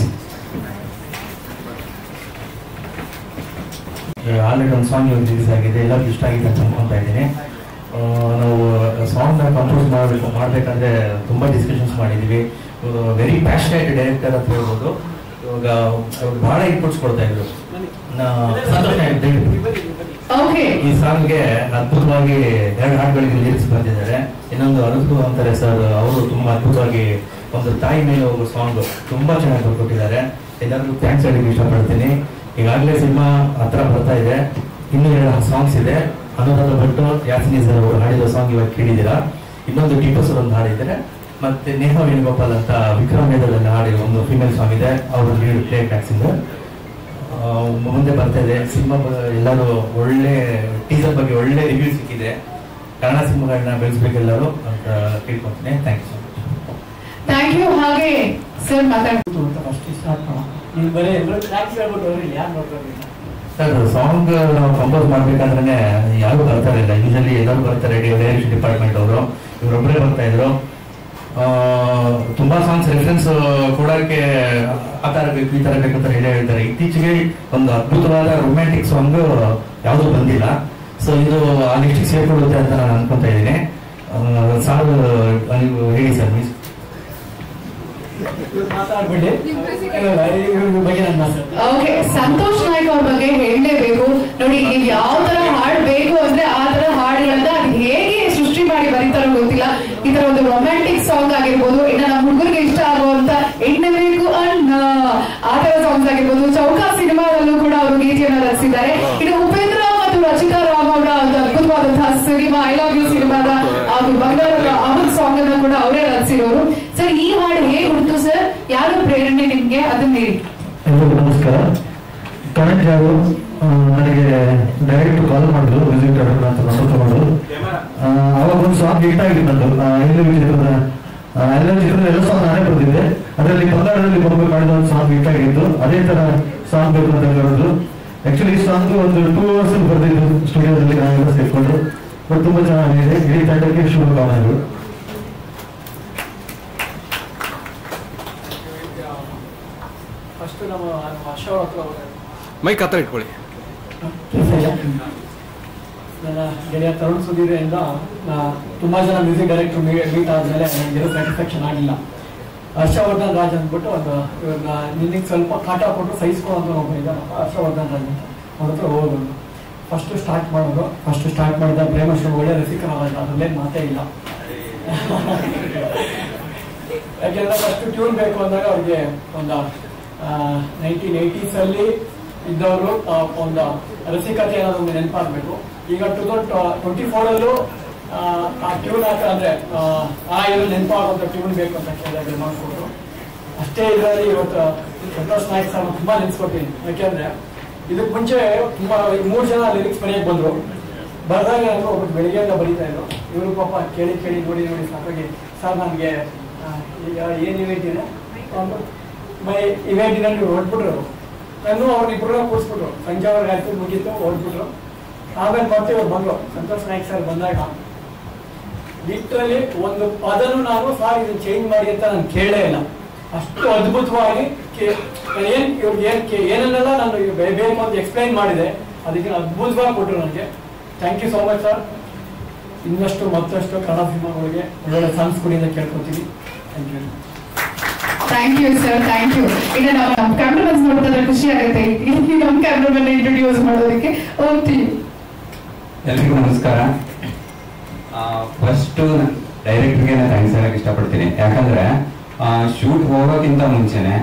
S5: Already ಒಂದು ಸಾಂಗ್ ರಿಲೀಸ್ ಆಗಿದೆ, ಎಲ್ಲರಿಗೂ ಇಷ್ಟ ಆಗಿದೆ ಅಂತ ಅನ್ಕೊಂತಾ ಇದ್ದೀನಿ. ನಾವು ಸಾಂಗ್ನ ಕಂಪೋಸ್ ಮಾಡಬೇಕಾದ್ರೆ ತುಂಬ ಡಿಸ್ಕಷನ್ಸ್ ಮಾಡಿದ್ದೀವಿ. ವೆರಿ ಪ್ಯಾಷನೇಟ್ ಡೈರೆಕ್ಟರ್ ಅಂತ ಹೇಳ್ಬೋದು. ಇವಾಗ ಬಹಳ ಇನ್ಪುಟ್ಸ್ ಕೊಡ್ತಾ ಇದ್ರು. ಈ ಸಾಂಗ್ಗೆ ಅದ್ಭುತವಾಗಿ 2 ಹಾಡುಗಳಿಗೆ ಲಿರಿಕ್ಸ್ ಬಂದಿದ್ದಾರೆ. ಇನ್ನೊಂದು ಅದ್ಭುತ ಅಂತಾರೆ ಸರ್, ಅವರು ತುಂಬಾ ಅದ್ಭುತವಾಗಿ ಒಂದು ತಾಯಿ ಮೇಲೆ ಹೋಗೋ ಸಾಂಗ್ ತುಂಬಾ ಚೆನ್ನಾಗಿ ಬರ್ಕೊಟ್ಟಿದ್ದಾರೆ. ಎಲ್ಲರಿಗೂ ಥ್ಯಾಂಕ್ಸ್ ಹೇಳಲಿಕ್ಕೆ ಇಷ್ಟಪಡ್ತೀನಿ. ಈಗಾಗಲೇ ಸಿನಿಮಾ ಹತ್ರ ಬರ್ತಾ ಇದೆ, ಇನ್ನೂ 2 ಸಾಂಗ್ಸ್ ಇದೆ. ಅನುರಾಧ ಭಟ್ಟು, ಯಾಸಿನಿ ಸರ್ ಅವರು ಹಾಡಿದ ಸಾಂಗ್ ಇವಾಗ ಕೇಳಿದ್ದೀರಾ. ಇನ್ನೊಂದು ಟಿಪ್ಪು ಸರ್ ಒಂದು ಹಾಡಿದ್ದಾರೆ, ಮತ್ತೆ ನೇಹಾ ವೇಣುಗೋಪಾಲ್ ಅಂತ ವಿಕ್ರಮ್ ವೇದದಲ್ಲಿ ಹಾಡಿದ ಒಂದು ಫಿಮೇಲ್ ಸಾಂಗ್ ಇದೆ, ಅವರು ಲೀಡ್ ಪ್ಲೇ ಟ್ಯಾಕ್ಸಿಂದ ಮುಂದೆ ಬರ್ತಾ ಇದೆ. ಸಿನಿಮಾ ಎಲ್ಲರೂ ಒಳ್ಳೆ ಟೀಸರ್ ಬಗ್ಗೆ ಒಳ್ಳೆ ರಿವ್ಯೂ ಸಿಕ್ಕಿದೆ. ಕನ್ನಡ ಸಿನಿಮಾಗಳನ್ನ ಬೆಳೆಸ್ಬೇಕೆಲ್ಲರೂ ಅಂತ ಕೇಳ್ಕೊತೀನಿ. Thank you.
S2: Thank you. ಹಾಗೆ ಸರ್ ಮಾತಾಡ್ಬೋದು
S5: ಸರ್, ಸಾಂಗ್ ನಾವು ಕಂಪೋಸ್ ಮಾಡ್ಬೇಕಂದ್ರೆ ಯಾರು ಬರ್ತಾ ಇರಲಿಲ್ಲ. ಯೂಶಲಿ ಎಲ್ಲರೂ ಬರ್ತಾರೆ, ಡೈರೆಕ್ಷನ್ ಡಿಪಾರ್ಟ್ಮೆಂಟ್ ಅವರು, ಇವರೊಬ್ಬರೇ ಬರ್ತಾ ಇದ್ರು. ತುಂಬಾ ಸಾಂಗ್ಸ್ ರೆಫರೆನ್ಸ್ ಕೊಡೋಕ್ಕೆ ಆ ಥರ ಬೇಕು ಈ ಥರ ಬೇಕು ಅಂತ ಹೇಳ್ತಾರೆ. ಇತ್ತೀಚೆಗೆ ಒಂದು ಅದ್ಭುತವಾದ ರೊಮ್ಯಾಂಟಿಕ್ ಸಾಂಗ್ ಯಾವುದೂ ಬಂದಿಲ್ಲ. ಸೊ ಇದು ಆ ಲಿಸ್ಟಿಗೆ ಸೇರ್ಕೊಳ್ಳುತ್ತೆ ಅಂತ ನಾನು ಅನ್ಕೊಂತ ಇದ್ದೀನಿ. ಸಾರ್ ನೀವು ಹೇಳಿ ಸರ್, ಮೀಸ್
S2: ಓಕೆ. ಸಂತೋಷ್ ನಾಯ್ಕ ಅವ್ರ ಬಗ್ಗೆ ಹೇಳಲೇಬೇಕು. ನೋಡಿ, ನೀವು ಯಾವ ತರ ಹಾಡು ಬೇಕು ಅಂದ್ರೆ ಆ ತರ ಹಾಡುಗಳನ್ನ ಅದು ಹೇಗೆ ಸೃಷ್ಟಿ ಮಾಡಿ ಬರೀತಾರೋ ಗೊತ್ತಿಲ್ಲ. ಈ ತರ ಒಂದು ರೊಮ್ಯಾಂಟಿಕ್ ಸಾಂಗ್ ಆಗಿರ್ಬೋದು, ಇನ್ನು ನಮ್ಮ ಹುಡುಗರಿಗೆ ಇಷ್ಟ ಆಗುವಂತ ಎಣ್ಣಬೇಕು ಅಣ್ಣ ಆ ತರ ಸಾಂಗ್ಸ್ ಆಗಿರ್ಬೋದು. ಚೌಕ ಸಿನಿಮಾದಲ್ಲೂ ಕೂಡ ಅವರು ಗೀತೆಯನ್ನು ರಚಿಸಿದ್ದಾರೆ. ಇನ್ನು ಉಪೇಂದ್ರ ಮತ್ತು ರಚಿತಾ ರಾಮ್ ಅವರ ಒಂದು ಅದ್ಭುತವಾದ ಅದ್ಭುತವಾದಂತಹ ಸಿನಿಮಾ ಐ ಲವ್ ಯು ಸಿನಿಮಾದ ಅದು ಬಂಗಾರದ ಅವನ್ ಸಾಂಗ್ ಅನ್ನ ಕೂಡ ಅವರೇ ರಚಿಸಿರೋರು. ಸರ್ ಈ ಹಾಡು ಹೇಗೆ ಹುಡ್ತು ಸರ್? ಯಾರು ಪ್ರೇರಣೆ ನಿಮ್ಗೆ ಅದನ್ನ ಹೇಳಿ.
S11: ಎಲ್ಲರಿಗೂ ನಮಸ್ಕಾರ. ಕರಣ್ ಜಾರು ನನಗೆ ಡೈರೆಕ್ಟ್ ಕಾಲ್ ಮಾಡಿದ್ರು ವಿಸಿಟ್ ಅಂತ ನಂಬರ್ ಮಾಡಿದ್ರು. ಅವಾಗ ಒಂದು ಸಾಂಗ್ ಹಿಟ್ ಆಗಿತ್ತು ನಂದು ಎಲ್ಲ ಚಿತ್ರದ ಎಲ್ಲ ಸಾಂಗ್ ನಾನೇ ಬರ್ತಿದ್ದೆ. ಅದರಲ್ಲಿ ಬಂಗಾರದಲ್ಲಿ ಬೊಂಬೆ ಮಾಡಿದ ಒಂದು ಸಾಂಗ್ ಹಿಟ್ ಆಗಿತ್ತು. ಅದೇ ತರ ಸಾಂಗ್ ಬೇಕು ಅಂತ ಹೇಳಿದ್ರು. ಆಕ್ಚುಲಿ ಈ ಸಾಂಗ್ ಒಂದು 2 hours ಬರ್ದಿದ್ದು ಸ್ಟುಡಿಯೋದಲ್ಲಿ ನಾವೆಲ್ಲ ಸೇರ್ಕೊಂಡು. ಬಟ್ ತುಂಬಾ ಚೆನ್ನಾಗಿದೆ. ಇಡೀ ತಂಡಕ್ಕೆ ಶುಭಕಾಮನೆಗಳು.
S12: ಫಸ್ಟ್ ನಮ್ಮ ಹರ್ಷ ಹತ್ರ
S3: ಮೈಕ್ ಹತ್ರ ಇಟ್ಕೊಳ್ಳಿ.
S12: ನನ್ನ ಗೆಳೆಯ ತರುಣ್ ಸುಧೀರಿಂದ ತುಂಬಾ ಜನ ಮ್ಯೂಸಿಕ್ ಡೈರೆಕ್ಟರ್ ಮೀಟ್ ಆದ್ಮೇಲೆ ನನಗೆ ಸ್ಯಾಟಿಸ್ಫ್ಯಾಕ್ಷನ್ ಆಗಿಲ್ಲ. ಹರ್ಷವರ್ಧನ್ ರಾಜ್ ಅಂದ್ಬಿಟ್ಟು ಒಂದು ಇವಾಗ ನಿನಗೆ ಸ್ವಲ್ಪ ಕಾಟ ಕೊಟ್ಟು ಸಹಿಸ್ಕೊ ಅಂತ ಒಬ್ಬ ಇದ್ದ ಹರ್ಷವರ್ಧನ್ ರಾಜ್ ಅಂತ ಅವ್ರ ಹತ್ರ ಹೋಗೋದು. ಫಸ್ಟ್ ಸ್ಟಾರ್ಟ್ ಮಾಡಿದ ಪ್ರೇಮಶ್ರೀ ಒಳ್ಳೆ ರಸಿಕರಾದ ಅದರಲ್ಲೇನು ಮಾತೇ ಇಲ್ಲ. ಯಾಕೆಂದ್ರೆ ಫಸ್ಟ್ ಟ್ಯೂನ್ ಬೇಕು ಅಂದಾಗ ಅವ್ರಿಗೆ ಒಂದು 1980s ಅಲ್ಲಿ ಇದ್ದವರು ಒಂದು ರಸಿಕತೆ ಅನ್ನೋದು ಒಂದು ನೆನಪಾಗಬೇಕು. ಈಗ 2024 ಆ ಟ್ಯೂನ್ ಅಂದ್ರೆ ಏನು ನೆನಪಾಗುವಂತ ಟ್ಯೂನ್ ಬೇಕು ಅಂತ ಕೇಳಿದಾಗ ಮಾಡ್ಕೊಟ್ರು. ಅಷ್ಟೇ ಇದರಲ್ಲಿ ಇವತ್ತು ಸಂತೋಷ್ ನಾಯಕ್ ಸರ್ ತುಂಬಾ ನೆನ್ಸ್ಕೊತೀನಿ. ಯಾಕೆಂದ್ರೆ ಇದಕ್ಕೆ ಮುಂಚೆ ತುಂಬಾ 3 ಜನ ಲಿರಿಕ್ಸ್ ಬರೆಯಕ್ಕೆ ಬಂದ್ರು. ಬರ್ದಾಗ ಒಬ್ಬರು ಬೆಳಿಗ್ಗೆಯಿಂದ ಬರೀತಾ ಇದ್ರು. ಇವರು ಪಾಪ ಕೇಳಿ ನೋಡಿ ಸಾಕಾಗಿ ಸರ್ ನನಗೆ ಈಗ ಏನ್ ಇವೆಂಟ್ ಇದೆ ಮೈ ಇವೆಂಟಿನ ನೀವು ಹೊರಟ್ಬಿಟ್ರು. ನಾನು ಅವ್ರನ್ನಿಬ್ಬರು ಕೂರಿಸ್ಬಿಟ್ರು. ಸಂಜೆ ಅವ್ರಿಗೆ ಆಯ್ತು ಮುಗೀತು ಹೊರಟ್ಬಿಟ್ರು. ಆಮೇಲೆ ಮತ್ತೆ ಇವ್ರು ಬಂದ್ರು. ಸಂತೋಷ್ ನಾಯಕ್ ಸರ್ ಬಂದಾಗ ಲಿಟ್ರಲಿ ಒಂದು ಪದನು ನಾನು ಸಾರ್ ಇದನ್ನ ಚೇಂಜ್ ಮಾಡಿ ಅಂತ ನಾನು ಕೇಳೇ ಇಲ್ಲ. ಅಷ್ಟು ಅದ್ಭುತವಾಗಿ ಏನನ್ನೆಲ್ಲ ನಾನು ಬೇಕು ಅಂತ ಎಕ್ಸ್ಪ್ಲೈನ್ ಮಾಡಿದೆ. ಅದಕ್ಕೆ ಅದ್ಭುತವಾಗಿ ಕೊಟ್ಟರು ನನಗೆ. Thank you so much sir. ಇನ್ನಷ್ಟು ಮತ್ತಷ್ಟು ಕನ್ನಡ ಸಿನಿಮಾಗಳಿಗೆ ಒಳ್ಳೊಳ್ಳೆ ಸಾಂಗ್ಸ್ ಕೊಡಿ ಅಂತ ಕೇಳ್ಕೊತೀವಿ. Thank you.
S2: Thank you sir, thank you. ಈಗ ನಾವು ನಮ್ಮ ಕ್ಯಾಮ್ರಾಮನ್ಸ್ ನೋಡ್ತಿದ್ರೆ ಖುಷಿ ಆಗುತ್ತೆ. ಇಲ್ಲಿ ನಮ್ಮ ಕ್ಯಾಮ್ರಾಮನ್ ಇಂಟ್ರೊಡ್ಯೂಸ್ ಮಾಡೋದಕ್ಕೆ ಹೋಗ್ತೀವಿ.
S13: ಎಲ್ರಿಗೂ ನಮಸ್ಕಾರ. ಫಸ್ಟ್ ಡೈರೆಕ್ಟರ್ಗೆ ನಾನು ಥ್ಯಾಂಕ್ಸ್ ಹೇಳಕ್ ಇಷ್ಟಪಡ್ತೀನಿ. ಯಾಕಂದ್ರೆ ಶೂಟ್ ಹೋಗೋಕ್ಕಿಂತ ಮುಂಚೆನೆ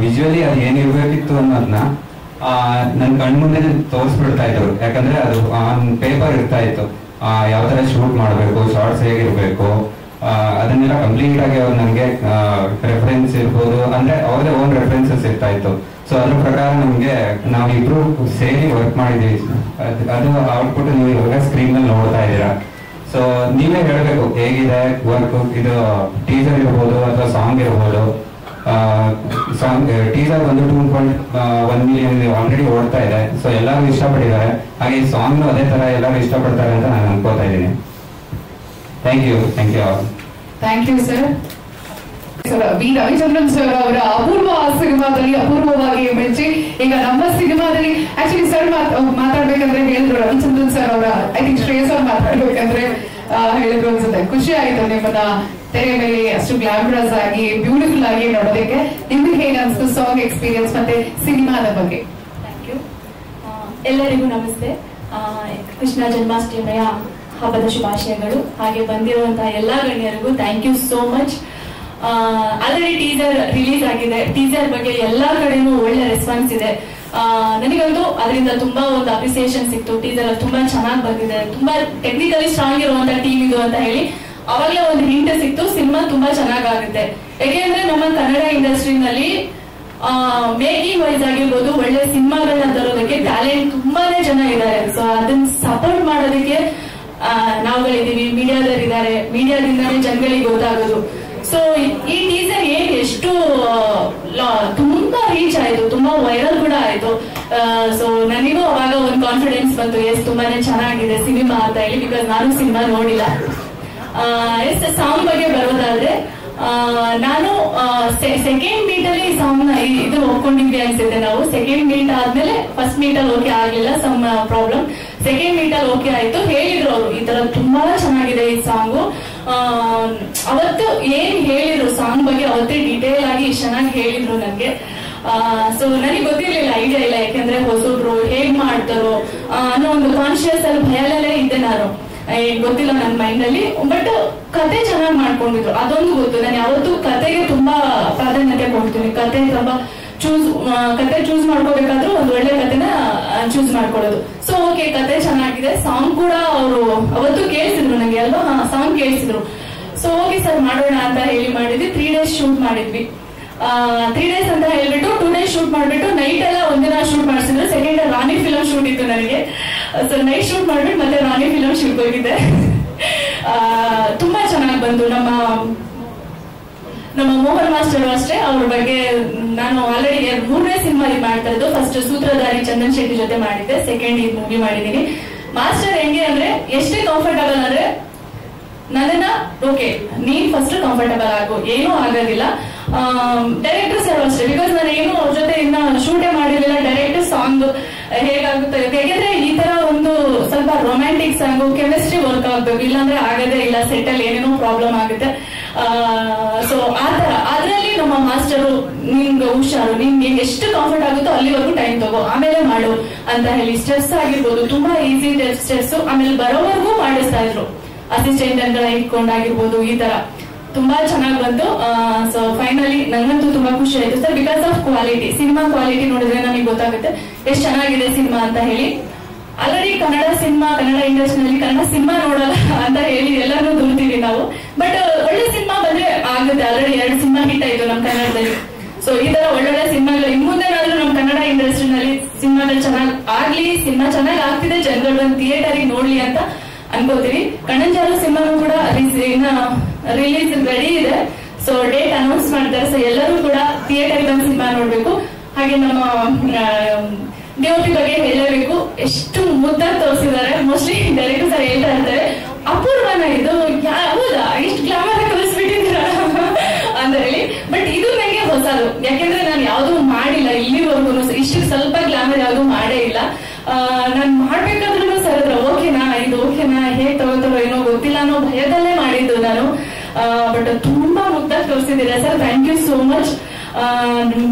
S13: ವಿಜುವಲಿ ಅದು ಏನಿರ್ಬೇಕಿತ್ತು ಅನ್ನೋದನ್ನ ನನ್ನ ಕಣ್ಮುಂದೆ ತೋರಿಸ್ಬಿಡ್ತಾ ಇದ್ರು. ಯಾಕಂದ್ರೆ ಅದು ಆನ್ ಪೇಪರ್ ಇರ್ತಾ ಇತ್ತು. ಯಾವ ತರ ಶೂಟ್ ಮಾಡಬೇಕು, ಶಾರ್ಟ್ಸ್ ಹೇಗಿರ್ಬೇಕು, ಅದನ್ನೆಲ್ಲ ಕಂಪ್ಲೀಟ್ ಆಗಿ ಅವ್ರು ನನಗೆ ರೆಫರೆನ್ಸ್ ಇರ್ಬೋದು, ಅಂದ್ರೆ ಅವ್ರದೇ ಓನ್ ರೆಫರೆನ್ಸಸ್ ಇರ್ತಾ ಇತ್ತು. ಸೊ ಅದ್ರ ಪ್ರಕಾರ ನಮ್ಗೆ ನಾವಿಬ್ರು ಸೇರಿ ವರ್ಕ್ ಮಾಡಿದೀವಿ. ಅದು ಔಟ್ಪುಟ್ ನೀವು ಇವಾಗ ಸ್ಕ್ರೀನ್ ನಲ್ಲಿ ನೋಡ್ತಾ ಇದ್ದೀರಾ. ಸೊ ನೀವೇ ಹೇಳ್ಬೇಕು ಹೇಗಿದೆ ವರ್ಕ್. ಇದು ಟೀಸರ್ ಇರ್ಬೋದು ಅಥವಾ ಸಾಂಗ್ ಇರ್ಬೋದು. ಸಾಂಗ್ ಟೀಸರ್ ಒಂದು 2.1 million ಆಲ್ರೆಡಿ ಓಡ್ತಾ ಇದೆ. ಸೊ ಎಲ್ಲರೂ ಇಷ್ಟಪಟ್ಟಿದ್ದಾರೆ. ಹಾಗೆ ಈ ಸಾಂಗ್ ಅದೇ ತರ ಎಲ್ಲರೂ ಇಷ್ಟಪಡ್ತಾರೆ ಅಂತ ನಾನು ಅನ್ಕೋತಾ ಇದ್ದೀನಿ. Thank you all.
S2: Thank you sir. V Ravichandran sir ಅವರ ಅಪೂರ್ವ ಸಿನಿಮಾದಲ್ಲಿ ಅಪೂರ್ವವಾಗಿ ಮೆಚ್ಚಿ ಈಗ ನಮ್ಮ ಸಿನಿಮಾದಲ್ಲಿ ಆಕ್ಚುಲಿ ಸರ್ ಮಾತಾಡ್ಬೇಕಂದ್ರೆ ಹೇಳಿದ್ರು. ರವಿಚಂದ್ರನ್ ಸರ್ ಅವರ ಐ ಥಿಂಕ್ ಶ್ರೇಯಸ್ ಅವ್ರು ಮಾತಾಡ್ಬೇಕಂದ್ರೆ ಹೇಳಿದ್ರು ಅನ್ಸುತ್ತೆ. ಖುಷಿ ಆಯ್ತು ನಿಮ್ಮನ್ನ ತೆರೆ ಮೇಲೆ ಅಷ್ಟು ಗ್ಲಾಮರಸ್ ಆಗಿ ಬ್ಯೂಟಿಫುಲ್ ಆಗಿ ನೋಡೋದಕ್ಕೆ. ನಿಮ್ಗೆ ಹೇಗೆ ಅನ್ಸ್ತು ಸಾಂಗ್ ಎಕ್ಸ್ಪೀರಿಯನ್ಸ್ ಮತ್ತೆ ಸಿನಿಮಾದ ಬಗ್ಗೆ?
S14: Thank you. ಎಲ್ಲರಿಗೂ ನಮಸ್ತೆ. ಕೃಷ್ಣ ಜನ್ಮಾಷ್ಟಮಿಯ ಹಬ್ಬದ ಶುಭಾಶಯಗಳು. ಹಾಗೆ ಬಂದಿರುವಂತಹ ಎಲ್ಲಾ ಗಣ್ಯರಿಗೂ thank you so much. Already teaser release ಆಗಿದೆ. ಟೀಸರ್ ಬಗ್ಗೆ ಎಲ್ಲಾ ಕಡೆನೂ ಒಳ್ಳೆ ರೆಸ್ಪಾನ್ಸ್ ಇದೆ. ನನಗಂತೂ ಅದರಿಂದ ತುಂಬಾ ಒಂದು ಅಪ್ರಿಸಿಯೇಷನ್ ಸಿಕ್ತು. ಟೀಸರ್ ತುಂಬಾ ಚೆನ್ನಾಗಿ ಬಂದಿದೆ, ತುಂಬಾ ಟೆಕ್ನಿಕಲಿ ಸ್ಟ್ರಾಂಗ್ ಇರುವಂತ ಟೀಮ್ ಇದು ಅಂತ ಹೇಳಿ ಅವಾಗಲೇ ಒಂದು ಹಿಂಟ್ ಸಿಕ್ತು. ಸಿನಿಮಾ ತುಂಬಾ ಚೆನ್ನಾಗಾಗುತ್ತೆ. ಯಾಕೆಂದ್ರೆ ನಮ್ಮ ಕನ್ನಡ ಇಂಡಸ್ಟ್ರಿನಲ್ಲಿ ಮೇಕಿಂಗ್ ವೈಸ್ ಆಗಿರ್ಬೋದು ಒಳ್ಳೆ ಸಿನಿಮಾಗಳನ್ನ ತರೋದಕ್ಕೆ ಟ್ಯಾಲೆಂಟ್ ತುಂಬಾನೇ ಜನ ಇದ್ದಾರೆ. ಸೊ ಅದನ್ನ ಸಪೋರ್ಟ್ ಮಾಡೋದಕ್ಕೆ ನಾವುಗಳಿದ್ದೀವಿ, ಮೀಡಿಯಾದವ್ರು ಇದ್ದಾರೆ. ಮೀಡಿಯಾದಿಂದಾನೇ ಜನಗಳಿಗೆ ಗೊತ್ತಾಗೋದು. ಸೊ ಈ ಟೀಸರ್ ಏನ್ ಎಷ್ಟು ತುಂಬಾ ರೀಚ್ ಆಯ್ತು, ತುಂಬಾ ವೈರಲ್ ಕೂಡ ಆಯ್ತು. ಸೊ ನನಗೂ ಅವಾಗ ಒಂದು ಕಾನ್ಫಿಡೆನ್ಸ್ ಬಂತು, ಎಸ್ ತುಂಬಾನೇ ಚೆನ್ನಾಗಿದೆ ಸಿನಿಮಾ ಅಂತ ಹೇಳಿ. ಬಿಕಾಸ್ ನಾನು ಸಿನಿಮಾ ನೋಡಿಲ್ಲ. ಎಸ್ ಸಾಂಗ್ ಬಗ್ಗೆ ಬರೋದಾದ್ರೆ ನಾನು ಸೆಕೆಂಡ್ ಮೀಟ್ ಅಲ್ಲಿ ಸಾಂಗ್ ನ ಇದು ಒಪ್ಕೊಂಡಿದ್ವಿ ಅನ್ಸುತ್ತೆ. ನಾವು ಸೆಕೆಂಡ್ ಮೀಟ್ ಆದ್ಮೇಲೆ ಫಸ್ಟ್ ಮೀಟ್ ಅಲ್ಲಿ ಓಕೆ ಆಗ್ಲಿಲ್ಲ, ಸಮ್ ಪ್ರಾಬ್ಲಮ್. ಸೆಕೆಂಡ್ ಮೀಟ್ ಅಲ್ಲಿ ಓಕೆ ಆಯ್ತು. ಹೇಳಿದ್ರು ಅವರು ಈ ತರ ತುಂಬಾ ಚೆನ್ನಾಗಿದೆ ಈ ಸಾಂಗು. ಅವತ್ತು ಏನ್ ಹೇಳಿದ್ರು ಸಾಂಗ್ ಬಗ್ಗೆ ಅವತ್ತೇ ಡೀಟೇಲ್ ಆಗಿ ಚೆನ್ನಾಗಿ ಹೇಳಿದ್ರು ನನಗೆ. ಸೊ ನನಗೆ ಗೊತ್ತಿರ್ಲಿಲ್ಲ, ಐಡಿಯಾ ಇಲ್ಲ. ಯಾಕಂದ್ರೆ ಹೊಸಬ್ರು ಹೇಗ್ ಮಾಡ್ತಾರೋ ಅನ್ನೋ ಒಂದು ಕಾನ್ಶಿಯಸ್ ಅಲ್ಲಿ ಭಯದಲ್ಲೇ ಇದ್ದೆ ನಾನು. ಗೊತ್ತಿಲ್ಲ ನನ್ನ ಮೈಂಡ್ ಅಲ್ಲಿ. ಬಟ್ ಕತೆ ಚೆನ್ನಾಗಿ ಮಾಡ್ಕೊಂಡಿದ್ರು, ಅದೊಂದು ಗೊತ್ತು. ನಾನು ಯಾವತ್ತೂ ಕತೆಗೆ ತುಂಬಾ ಪ್ರಾಧಾನ್ಯತೆ ಕೊಡ್ತೀನಿ. ಕತೆ ತುಂಬಾ ಕತೆ ಚೂಸ್ ಮಾಡ್ಕೋಬೇಕಾದ್ರೂ ಒಂದು ಒಳ್ಳೆ ಕತೆನ ಚೂಸ್ ಮಾಡ್ಕೊಳ್ಳೋದು. ಸೊ ಓಕೆ, ಕತೆ ಚೆನ್ನಾಗಿದೆ, ಸಾಂಗ್ ಕೂಡ ಅವರು ಅವತ್ತು ಕೇಳಿಸಿದ್ರು ನಂಗೆ ಅಲ್ವಾ, ಸಾಂಗ್ ಕೇಳಿಸಿದ್ರು. ಸೊ ಓಕೆ ಸರ್ ಮಾಡೋಣ ಅಂತ ಹೇಳಿ ಮಾಡಿದ್ವಿ. 3 days ಶೂಟ್ ಮಾಡಿದ್ವಿ. 3 days ಅಂತ ಹೇಳ್ಬಿಟ್ಟು 2 days ಶೂಟ್ ಮಾಡ್ಬಿಟ್ಟು ನೈಟ್ ಎಲ್ಲ ಒಂದಿನ ಶೂಟ್ ಮಾಡಿಸಿದ್ರು. ಸೆಕೆಂಡ್ ಡೇ ರಾಣಿ ಫಿಲಂ ಶೂಟ್ ಇತ್ತು ನನಗೆ. ಸೊ ನೈಟ್ ಶೂಟ್ ಮಾಡ್ಬಿಟ್ಟು ಮತ್ತೆ ರಾಣಿ ಫಿಲಂ ಶೂಟ್ ಹೋಗಿದ್ದೆ. ತುಂಬಾ ಚೆನ್ನಾಗಿ ಬಂತು. ನಮ್ಮ ಮೋಹನ್ ಮಾಸ್ಟರ್ ಅಷ್ಟೇ, ಅವ್ರ ಬಗ್ಗೆ ನಾನು ಆಲ್ರೆಡಿ 3ನೇ ಸಿನಿಮಾ ಮಾಡ್ತಾ ಇದ್ದು. ಫಸ್ಟ್ ಸೂತ್ರಧಾರಿ ಚಂದನ್ ಶೆಟ್ಟಿ ಜೊತೆ ಮಾಡಿದ್ದೆ, ಸೆಕೆಂಡ್ ಈ ಮೂವಿ ಮಾಡಿದೀನಿ. ಮಾಸ್ಟರ್ ಹೆಂಗೆ ಅಂದ್ರೆ ಎಷ್ಟೇ ಕಂಫರ್ಟಬಲ್ ಅಂದ್ರೆ ನನ್ನನ್ನ ಓಕೆ ನೀನ್ ಫಸ್ಟ್ ಕಂಫರ್ಟಬಲ್ ಆಗು, ಏನೂ ಆಗೋದಿಲ್ಲ. ಡೈರೆಕ್ಟರ್ ಸರ್ ಅಷ್ಟೇ, ಬಿಕಾಸ್ ನಾನು ಏನು ಅವ್ರ ಜೊತೆ ಇನ್ನ ಶೂಟೇ ಮಾಡಿರ್ಲಿಲ್ಲ. ಡೈರೆಕ್ಟರ್ ಸಾಂಗ್ ಹೇಗಾಗುತ್ತೆ, ಯಾಕೆಂದ್ರೆ ಈ ತರ ಒಂದು ಸ್ವಲ್ಪ ರೊಮ್ಯಾಂಟಿಕ್ ಸಾಂಗು ಕೆಮಿಸ್ಟ್ರಿ ವರ್ಕ್ ಆಗ್ಬೇಕು, ಇಲ್ಲಾಂದ್ರೆ ಆಗದೇ ಇಲ್ಲ. ಸೆಟ್ ಅಲ್ಲಿ ಏನೇನೋ ಪ್ರಾಬ್ಲಮ್ ಆಗುತ್ತೆ. ಸೊ ಆತರ ಅದ್ರಲ್ಲಿ ನಮ್ಮ ಮಾಸ್ಟರು ನಿಮ್ಗೆ ಹುಷಾರು, ನಿಮ್ಗೆ ಎಷ್ಟು ಕಂಫರ್ಟ್ ಆಗುತ್ತೋ ಅಲ್ಲಿವರೆಗೂ ಟೈಮ್ ತಗೋ, ಆಮೇಲೆ ಮಾಡು ಅಂತ ಹೇಳಿ. ಸ್ಟೆಪ್ಸ್ ಆಗಿರ್ಬೋದು ತುಂಬಾ ಈಸಿ ಸ್ಟೆಪ್ಸ್, ಆಮೇಲೆ ಬರೋವರೆಗೂ ಮಾಡಿಸ್ತಾ ಇದ್ರು. ಅಸಿಸ್ಟೆಂಟ್ ಅಂತ ಇಟ್ಕೊಂಡಾಗಿರ್ಬೋದು, ಈ ತರ ತುಂಬಾ ಚೆನ್ನಾಗಿ ಬಂತು. ಸೊ ಫೈನಲಿ ನಂಗಂತೂ ತುಂಬಾ ಖುಷಿ ಆಯ್ತು sir, because of quality. Cinema quality ನೋಡಿದ್ರೆ ನಮಗೆ ಗೊತ್ತಾಗುತ್ತೆ ಎಷ್ಟು ಚೆನ್ನಾಗಿದೆ ಸಿನಿಮಾ ಅಂತ ಹೇಳಿ. ಆಲ್ರೆಡಿ ಕನ್ನಡ ಇಂಡಸ್ಟ್ರಿನಲ್ಲಿ ಕನ್ನಡ ಸಿನಿಮಾ ನೋಡಲ್ಲ ಅಂತ ಹೇಳಿ ಎಲ್ಲರೂ ದುಡ್ತೀವಿ ನಾವು. ಬಟ್ ಒಳ್ಳೆ ಸಿನಿಮಾ ಬಂದ್ರೆ ಆಗುತ್ತೆ. ಆಲ್ರೆಡಿ 2 ಸಿನಿಮಾ ಹಿಟ್ ಆಯ್ತು ನಮ್ಮ ಕನ್ನಡದಲ್ಲಿ. ಸೊ ಈ ತರ ಒಳ್ಳೊಳ್ಳೆ ಸಿನಿಮಾಗಳು ಇನ್ ಮುಂದೆನಾದ್ರೂ ನಮ್ಮ ಕನ್ನಡ ಇಂಡಸ್ಟ್ರಿನಲ್ಲಿ ಸಿನಿಮಾಗಳು ಚೆನ್ನಾಗಿ ಆಗ್ಲಿ, ಸಿನಿಮಾ ಚೆನ್ನಾಗಿ ಆಗ್ತಿದೆ, ಜನಗಳು ಬಂದು ಥಿಯೇಟರ್ಗೆ ನೋಡ್ಲಿ ಅಂತ ಅನ್ಕೋತೀವಿ. ಕಣ್ಣಂಜಾರು ಸಿನಿಮಾನು ಕೂಡ ರಿಲೀಸ್ ರೆಡಿ ಇದೆ. ಸೊ ಡೇಟ್ ಅನೌನ್ಸ್ ಮಾಡ್ತಾರೆ. ಸೊ ಎಲ್ಲರೂ ಕೂಡ ಥಿಯೇಟರ್ಗೆ ಬಂದು ಸಿನಿಮಾ ನೋಡ್ಬೇಕು. ಹಾಗೆ ನಮ್ಮ ದೇವತಿ ಬಗ್ಗೆ ಹೇಳಬೇಕು, ಎಷ್ಟು ಮುದ್ದಾಗಿ ತೋರಿಸಿದ್ದಾರೆ. ಮೋಸ್ಟ್ಲಿ ಡೈರೆಕ್ಟರ್ ಸರ್ ಹೇಳ್ತಾ ಇರ್ತಾರೆ, ಅಪೂರ್ವನ ಇದು, ಹೌದಾ ಇಷ್ಟು ಗ್ಲಾಮರ್ ತೋರಿಸ್ಬಿಟ್ಟಿದ್ದೀರಾ ಅಂತ ಹೇಳಿ. ಬಟ್ ಇದು ನನಗೆ ಹೊಸದು, ಯಾಕೆಂದ್ರೆ ನಾನು ಯಾವ್ದು ಮಾಡಿಲ್ಲ ಇಲ್ಲಿವರೆಗೂ. ಇಷ್ಟು ಸ್ವಲ್ಪ ಗ್ಲಾಮರ್ ಯಾವ್ದು ಮಾಡೇ ಇಲ್ಲ. ನಾನು ಮಾಡ್ಬೇಕಾದ್ರೂ ಸರ್ ಹತ್ರ ಓಕೆನಾ, ಇದು ಓಕೆನಾ, ಹೇಗ್ ತಗೋತಾರೋ ಏನೋ ಗೊತ್ತಿಲ್ಲ ಅನ್ನೋ ಭಯದಲ್ಲೇ ಮಾಡಿದ್ದು ನಾನು. ಬಟ್ ತುಂಬಾ ಮುದ್ದಾಗಿ ತೋರಿಸಿದ್ದೀರಾ sir, thank you so much.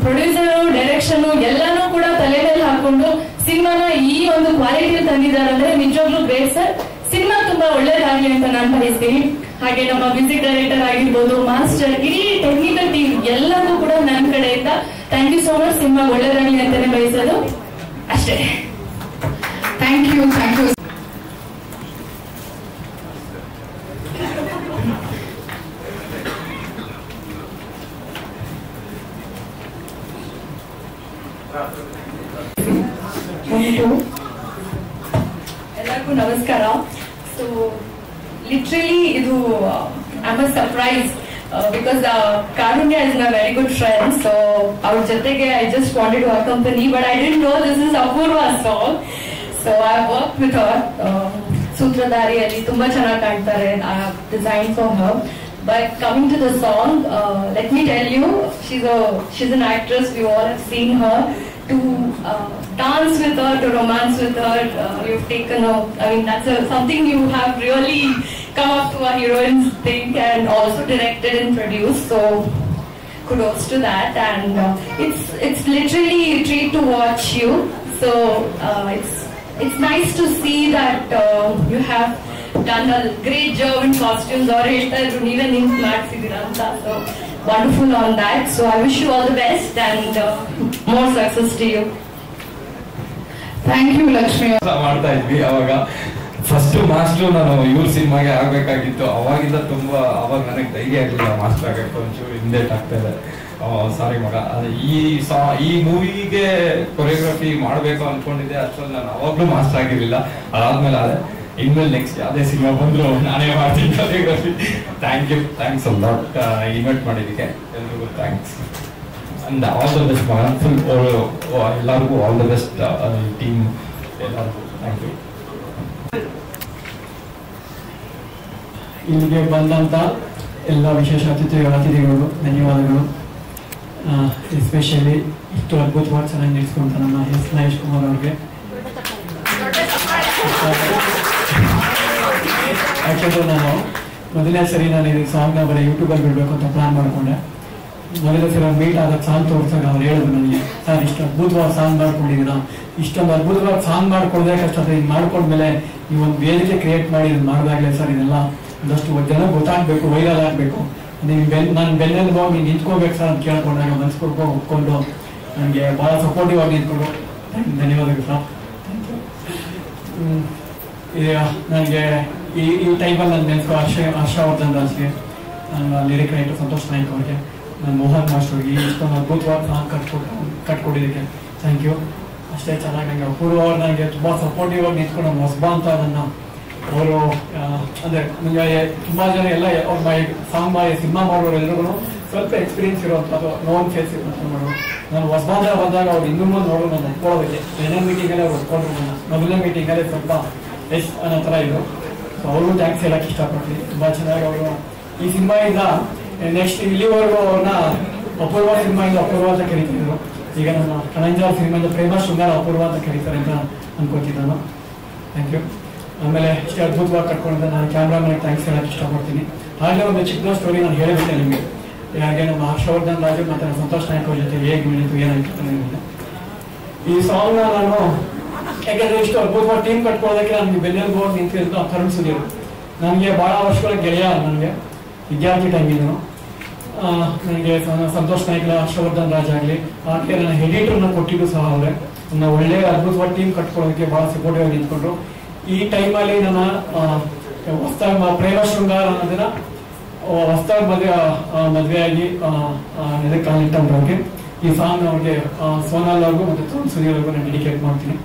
S14: Producer, direction ಎಲ್ಲಾನು ಕೂಡ ತಲೆ ಮೇಲೆ ಹಾಕೊಂಡು ಸಿನಿಮಾನ ಈ ಒಂದು ಕ್ವಾಲಿಟಿ ತಂದಿದ್ದಾರೆ ಅಂದ್ರೆ ನಿಜವಾಗ್ಲೂ ಗ್ರೇಟ್ ಸರ್. ಸಿನಿಮಾ ತುಂಬಾ ಒಳ್ಳೇದಾಗ್ಲಿ ಅಂತ ನಾನು ಬಯಸ್ತೀನಿ. ಹಾಗೆ ನಮ್ಮ ಮ್ಯೂಸಿಕ್ ಡೈರೆಕ್ಟರ್ ಆಗಿರ್ಬೋದು, ಮಾಸ್ಟರ್, ಇಡೀ ಟೆಕ್ನಿಕಲ್ ಟೀಮ್ ಎಲ್ಲರೂ ಕೂಡ ನನ್ನ ಕಡೆಯಿಂದ thank you so much. Cinema ಒಳ್ಳೇದಾಗ್ಲಿ ಅಂತಾನೆ ಬಯಸೋದು ಅಷ್ಟೇ.
S2: Thank you.
S15: ಎಲ್ಲರಿಗೂ ನಮಸ್ಕಾರ. ಸೊ ಲಿಟ್ರಲಿ ಇದು I am surprise because Karunya is my very good friend. So ಅವ್ರ ಜೊತೆಗೆ I just wanted to accompany, but I didn't know this is Apoorva song. So I work with her. ಸೂತ್ರಧಾರಿಯಲ್ಲಿ ತುಂಬಾ ಚೆನ್ನಾಗಿ ಕಾಣ್ತಾರೆ. I have design for her. But coming to the song, let me tell you, she's an actress. We all have seen her. To dance with her, to romance with her, you've taken her. I mean, that's something you have really come up to a heroine's thing, and also directed and produced. So kudos to that. And it's literally a treat to watch you. So it's nice to see that you have done a great job in costumes. Or even in so wonderful on that. So I wish you all the best and more success to you.
S2: Thank you, Lakshmi.
S16: ಮಾಡ್ತಾ ಇದ್ವಿ ಅವಾಗ first master ನಾನು ಇವ್ರ ಸಿನಿಮಾಗೆ ಆಗ್ಬೇಕಾಗಿತ್ತು. ಅವಾಗಿಂದ ತುಂಬಾ ಅವಾಗ ನನಗೆ ಧೈರ್ಯ ಆಗಲಿಲ್ಲ ಮಾಸ್ಟರ್ ಆಗಕ್ಕೆ, ಒಂಚೂರು ಹಿಂದೇಟ್ ಆಗ್ತಾ ಇದೆ. ಸಾರಿ ಮಗ, ಈ ಮೂವಿಗೆ ಕೊರಿಯೋಗ್ರಫಿ ಮಾಡ್ಬೇಕು ಅನ್ಕೊಂಡಿದ್ದೆ. ಅಷ್ಟರಲ್ಲಿ ನಾನು ಅವಾಗ್ಲೂ ಮಾಸ್ಟರ್ ಆಗಿರ್ಲಿಲ್ಲ. ಅದಾದ್ಮೇಲೆ ಅದೇ ಇನ್ಮೇಲೆ ನೆಕ್ಸ್ಟ್ ಯಾವುದೇ ಸಿನಿಮಾ ಬಂದ್ರು ನಾನೇ ಮಾಡ್ತೀನಿ choreography. Thanks a lot invite ಮಾಡಿದ್ದಕ್ಕೆ ಎಲ್ರಿಗೂ thanks. And all the best ಮಗ. ಫುಲ್ ಎಲ್ಲರಿಗೂ ಆಲ್ ದ ಬೆಸ್ಟ್ ಟೀಮ್ ಎಲ್ಲರಿಗೂ ಥ್ಯಾಂಕ್ ಯು.
S12: ಇಲ್ಲಿಗೆ ಬಂದಂತ ಎಲ್ಲ ವಿಶೇಷ ಅತಿಥಿಗಳು ಧನ್ಯವಾದಗಳು. ಎಸ್ಪೆಷಲಿ ಇಷ್ಟು ಅದ್ಭುತವಾಗಿ ಚೆನ್ನಾಗಿ ನಡೆಸ್ಕೊಂತ ನಮ್ಮ ಮಹೇಶ್ ಕುಮಾರ್ ಅವ್ರಿಗೆ. ಆ್ಯಕ್ಚುಲಿ ನಾನು ಮೊದಲನೇ ಸರಿ ನಾನು ಈ ಸಾಂಗ್ನ ಬರೀ ಯೂಟ್ಯೂಬಲ್ಲಿ ಬಿಡಬೇಕು ಅಂತ ಪ್ಲಾನ್ ಮಾಡಿಕೊಂಡೆ. ಮೊದಲನೇ ಸರಿ ಮೀಟ್ ಆದ ಸಾಂಗ್ ತೋರಿಸಾಗ ಅವ್ರು ಹೇಳಿದ್ರು ನನಗೆ, ಸರ್ ಇಷ್ಟು ಅದ್ಭುತವಾಗಿ ಸಾಂಗ್ ಮಾಡ್ಕೊಂಡಿದ್ದೀರಾ, ಇಷ್ಟೊಂದು ಅದ್ಭುತವಾಗಿ ಸಾಂಗ್ ಮಾಡ್ಕೊಳ್ಳೋದೇ ಕಷ್ಟ, ಇದು ಮಾಡ್ಕೊಂಡ್ಮೇಲೆ ಈ ಒಂದು ವೇದಿಕೆ ಕ್ರಿಯೇಟ್ ಮಾಡಿ ಇದು ಮಾಡಿದಾಗಲೇ ಸರ್ ಇದೆಲ್ಲ ಒಂದಷ್ಟು ಜನ ಗೊತ್ತಾಗಬೇಕು, ವೈರಲ್ ಆಗಬೇಕು, ನೀವು ನಾನು ಬೆನ್ನೆಲ್ಲಿ ಹೋಗಿ ನಿಂತ್ಕೋಬೇಕು ಸರ್ ಅಂತ ಕೇಳ್ಕೊಂಡಾಗ ಮನ್ಸ್ಕೊಡ್ಕೊ ಒಪ್ಕೊಂಡು ನನಗೆ ಭಾಳ ಸಪೋರ್ಟಿವ್ ಆಗಿ ನಿಂತ್ಕೊಂಡು ಧನ್ಯವಾದಗಳು ಸರ್. ಈಗ ನನಗೆ ಈ ಟೈಮಲ್ಲಿ ನಾನು ನೆನೆಸ್ಕೊ ಹರ್ಷವರ್ಧನ್ ರಾಜ್ಗೆ, ನನ್ನ ಲಿರಿಕ್ ರೈಟರ್ ಸಂತೋಷ್ ನಾಯ್ಕ್ ಅವ್ರಿಗೆ, ನನ್ನ ಮೋಹನ್ ಮಾಸ್ಟರ್ಗೆ ಇಷ್ಟೊಂದು ಅದ್ಭುತವಾದ ಸಾಂಗ್ ಕಟ್ಕೊಟ್ಟಿದ್ದಕ್ಕೆ ಥ್ಯಾಂಕ್ ಯು. ಅಷ್ಟೇ ಚೆನ್ನಾಗಿ ನನಗೆ ಅಪೂರ್ವ ಅವ್ರು ನನಗೆ ತುಂಬ ಸಪೋರ್ಟಿವ್ ಆಗಿ ನಿಂತ್ಕೊಂಡು ನಮ್ಮ ಹೊಸಬ ಅಂತ ಅದನ್ನು ಅವರು ಅಂದರೆ ನನಗೆ ತುಂಬ ಜನ ಎಲ್ಲ ಅವ್ರ ಸಾಂಗ್ ಸಿನಿಮಾ ಮಾಡೋರು ಎಲ್ಲರಿಗೂ ಸ್ವಲ್ಪ ಎಕ್ಸ್ಪೀರಿಯನ್ಸ್ ಇರೋಂಥ ಅದು ನೋನ್ ಫೇಸ್ ಇರೋಂಥ ಮಾಡೋರು. ನಾನು ಹೊಸಬಾದ ಬಂದಾಗ ಅವ್ರು ಇನ್ನೂ ನೋಡು ನಾನು ಒಪ್ಕೊಳ್ಳೋದಕ್ಕೆ ಎರಡನೇ ಮೀಟಿಂಗಲ್ಲೇ ಅವ್ರು ಒಪ್ಕೊಂಡ್ರು, ನನ್ನ ಮೊದಲನೇ ಮೀಟಿಂಗಲ್ಲೇ ಸ್ವಲ್ಪ ಎಸ್ ಅನ್ನೋ ಥರ ಇದ್ರು. ಸೊ ಅವ್ರಿಗೂ ಥ್ಯಾಂಕ್ಸ್ ಹೇಳಕ್ಕೆ ಇಷ್ಟಪಡ್ತೀನಿ. ತುಂಬ ಚೆನ್ನಾಗಿ ಅವರು ಈ ಸಿನಿಮಾಯಿಂದ ನೆಕ್ಸ್ಟ್ ಇಲ್ಲಿವರೆಗೂ ಅವ್ರನ್ನ ಅಪೂರ್ವ ಸಿನಿಮಾಯಿಂದ ಅಪೂರ್ವ ಅಂತ ಕರೀತಿದ್ರು. ಈಗ ನಮ್ಮ ಕಣಂಜಾರ್ ಸಿನಿಮಾಯಿಂದ ಪ್ರೇಮ ಶೃಂಗಾರ ಅಪೂರ್ವ ಅಂತ ಕರೀತಾರೆ ಅಂತ ಅನ್ಕೋತೀನಿ ನಾನು. Thank you. ಆಮೇಲೆ ಇಷ್ಟೇ ಅದ್ಭುತವಾಗಿ ಕಟ್ಕೊಂಡಿದ್ದೆ ನಾನು ಕ್ಯಾಮ್ರಾಮನ್ಗೆ ಥ್ಯಾಂಕ್ಸ್ ಹೇಳಕ್ಕೆ ಇಷ್ಟಪಡ್ತೀನಿ. ಹಾಗೆ ಒಂದು ಚಿಕ್ಕ ಸ್ಟೋರಿ ನಾನು ಹೇಳಿಬಿಟ್ಟೆ ನಿಮಗೆ. ಹಾಗೆ ನಮ್ಮ ಹರ್ಷವರ್ಧನ್ ರಾಜು ಮತ್ತು ಸಂತೋಷ್ ನಾಯ್ಕ ಅವ್ರ ಜೊತೆ ಹೇಗೆ ಮಿಳಿತು ಏನಾಯ್ತು ನನಗೆ ಈ ಸಾಂಗ್ನ ನಾನು ಯಾಕೆಂದ್ರೆ ಇಷ್ಟು ಅದ್ಭುತವಾಗಿ ಟೀಮ್ ಕಟ್ಕೊಳ್ಳೋದಕ್ಕೆ ನನಗೆ ಬೆನ್ನೆಲುಬು ನಿಂತಿದ್ದು ತರುಣ್ ಸುಧೀರ್. ನನಗೆ ಭಾಳ ವರ್ಷಗಳ ಗೆಳೆಯ, ನನಗೆ ವಿದ್ಯಾರ್ಥಿ ಟೈಮಿಂದನು ನನಗೆ ಸಂತೋಷ್ ನಾಯ್ಕ, ಹರ್ಷವರ್ಧನ್ ರಾಜ್ ಆಗಲಿ, ಹಾಗೆ ನನ್ನ ಎಡಿಟರ್ನ ಕೊಟ್ಟಿದ್ದು ಸಹ ಅವರೇ. ನನ್ನ ಒಳ್ಳೆ ಅದ್ಭುತವಾಗಿ ಟೀಮ್ ಕಟ್ಕೊಳ್ಳೋದಕ್ಕೆ ಭಾಳ ಸಪೋರ್ಟಿವ್ ಆಗಿ ನಿಂತ್ಕೊಂಡ್ರು. ಈ ಟೈಮಲ್ಲಿ ನನ್ನ ಹೊಸದಾಗಿ ಪ್ರೇಮ ಶೃಂಗಾರ ಅನ್ನೋದನ್ನ ಹೊಸದಾಗಿ ಮದುವೆಯಾಗಿ ಇದಕ್ಕೆ ಕಾಲಿಟ್ಟವ್ರಿಗೆ ಈ ಸಾಂಗ್ ಅವ್ರಿಗೆ ಸೋನಾಲ್ ಅವ್ರಿಗೂ ಮತ್ತು ತರುಣ್ ಸುಧೀರ್ ಅವ್ರಿಗೂ ನಾನು ಡೆಡಿಕೇಟ್ ಮಾಡ್ತೀನಿ.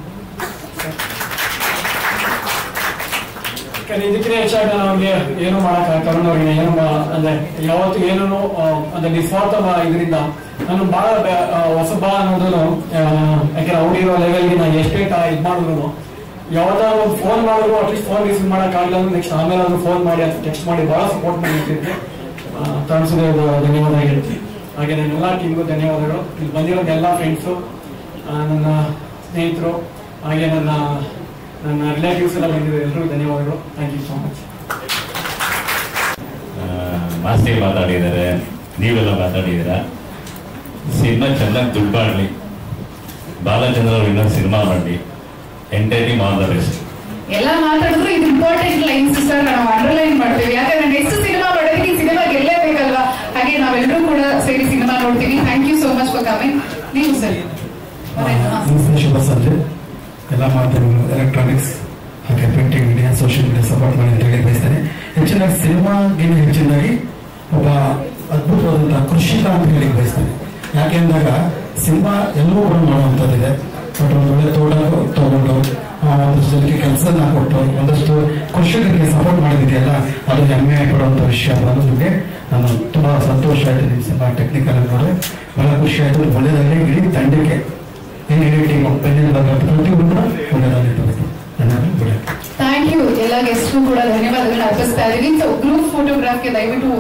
S12: ಇದಕ್ಕಿಂತ ಹೆಚ್ಚಾಗಿ ನಾನು ಅವ್ರಿಗೆ ಏನು ಮಾಡಕ್ಕೆ ತರುಣ್ ಅವ್ರಿಗೆ ಏನು ಅಂದ್ರೆ ಯಾವತ್ತು ಏನೂ ಅಂದ್ರೆ ನಿಸ್ವಾರ್ಥ ಇದರಿಂದ ನಾನು ಬಹಳ ಹೊಸಬ ಅನ್ನೋದನ್ನು ಯಾಕಂದ್ರೆ ಅವ್ರಿರೋ ಲೆವೆಲ್ಗೆ ನಾನು ಎಷ್ಟೇ ಇದು ಮಾಡಿದ್ರು ಯಾವ್ದಾದ್ರು ಒಂದು ಫೋನ್ ಮಾಡಿದ್ರು ಅಟ್ಲೀಸ್ಟ್ ಫೋನ್ ರಿಸೀವ್ ಮಾಡೋಕ್ಕಾಗಲ್ಲ ಅಂದ್ರೆ ನೆಕ್ಸ್ಟ್ ಆಮೇಲೆ ಆದ್ರೂ ಫೋನ್ ಮಾಡಿ ಅಥವಾ ಟೆಕ್ಸ್ಟ್ ಮಾಡಿ ಬಹಳ ಸಪೋರ್ಟ್ ಮಾಡಿರ್ತಿದ್ದೆ. ತರುಣ್ ಸುಧೀರ್ ಧನ್ಯವಾದ ಹೇಳ್ತೀನಿ. ಹಾಗೆ ನನ್ನ ಎಲ್ಲ ಟೀಮ್ಗೂ ಧನ್ಯವಾದಗಳು. ಇಲ್ಲಿ ಬಂದಿರೋದು ಎಲ್ಲ ಫ್ರೆಂಡ್ಸು, ನನ್ನ ಸ್ನೇಹಿತರು, ಹಾಗೆ ನನ್ನ ರಿಲೇಟಿವ್ಸ್ ಎಲ್ಲ ಬಂದಿರೋ ಎಲ್ಲರಿಗೂ ಧನ್ಯವಾದಗಳು. Thank you so much.
S5: Masthi ಮಾತಾಡಿದ್ದಾರೆ, ನೀವೆಲ್ಲ ಮಾತಾಡಿದ್ದೀರಾ. ಸಿನಿಮಾ ಚೆನ್ನಾಗಿ ದುಡ್ಡು ಮಾಡಲಿ, ಬಾಲಚಂದ್ರ ಅವರು ಇನ್ನೊಂದು ಸಿನಿಮಾ ಮಾಡಲಿ, ಎಂಟೈರಿಂಗ್ ಆಲ್ ದ ಬೆಸ್ಟ್.
S2: ಎಲ್ಲ ಮಾತಾಡಿದ್ರು ಇದು ಇಂಪಾರ್ಟೆಂಟ್ ಲೈನ್ಸ್ ಸರ್, ನಾವು ಅಂಡರ್ಲೈನ್ ಮಾಡ್ತೀವಿ. ಯಾಕಂದ್ರೆ ನೆಕ್ಸ್ಟ್ ಸಿನಿಮಾ ಮಾಡೋದಕ್ಕೆ ಈ ಸಿನಿಮಾ ಗೆಲ್ಲೇಬೇಕಲ್ವಾ. ಹಾಗೆ ನಾವೆಲ್ಲರೂ ಕೂಡ ಸೇರಿ ಸಿನಿಮಾ ನೋಡ್ತೀವಿ. Thank you so much for coming. ನೀವು ಸರ್
S17: ಶುಭ ಸಂಜೆ. ಎಲ್ಲ ಮಾಧ್ಯಮಗಳು, ಎಲೆಕ್ಟ್ರಾನಿಕ್ಸ್ ಹಾಗೆ printing media, social media support ಮಾಡಿ ಅಂತ ಹೇಳಿ ಬಯಸ್ತೇನೆ. ಹೆಚ್ಚಿನಾಗಿ ಸಿನಿಮಾಗಿನ ಹೆಚ್ಚಿನಾಗಿ ಒಬ್ಬ ಅದ್ಭುತವಾದಂತಹ ಕೃಷಿಕ ಅಂತ ಹೇಳಿ ಬಯಸ್ತೇನೆ. ಯಾಕೆಂದಾಗ ಸಿನಿಮಾ ಎಲ್ಲರೂ ಕೂಡ ಮಾಡುವಂಥದ್ದಿದೆ. ಬಟ್ ಒಂದು ಒಳ್ಳೆ ತೋಟ ತಗೊಂಡು ಒಂದಷ್ಟು ಜನಕ್ಕೆ ಕೆಲಸನ ಕೊಟ್ಟು ಒಂದಷ್ಟು ಕೃಷಿಕರಿಗೆ ಸಪೋರ್ಟ್ ಮಾಡಿದೆಯಲ್ಲ, ಅದು ಹೆಮ್ಮೆ ಪಡುವಂಥ ವಿಷಯ. ಅನ್ನೋದಕ್ಕೆ ನಾನು ತುಂಬ ಸಂತೋಷ ಆಯಿತು. ನಿಮ್ಮ ಸಿನಿಮಾ ಟೆಕ್ನಿಕಲ್ ನೋಡಿದ್ರೆ ಬಹಳ ಖುಷಿ ಆಯಿತು. ಒಳ್ಳೆಯದಾಗಲಿ ಇಡೀ ತಂಡಕ್ಕೆ, ಇಡೀ ಟೀಮ್ ಬೆನ್ನೆಲುಬಾಗಿ ಪ್ರತಿಯೊಬ್ಬರು ಕೂಡ ಒಳ್ಳೆಯದಾಗಿರ್ಬೇಕು. ಧನ್ಯವಾದಗಳು.
S2: Thank you. ಎಲ್ಲ ಗೆಸ್ಟ್ಗೂ ಕೂಡ ಧನ್ಯವಾದಗಳನ್ನ ಅರ್ಪಿಸ್ತಾ ಇದ್ದೀವಿ. ಸೊ ಗ್ರೂಪ್ ಫೋಟೋಗ್ರಾಫ್ಗೆ ದಯವಿಟ್ಟು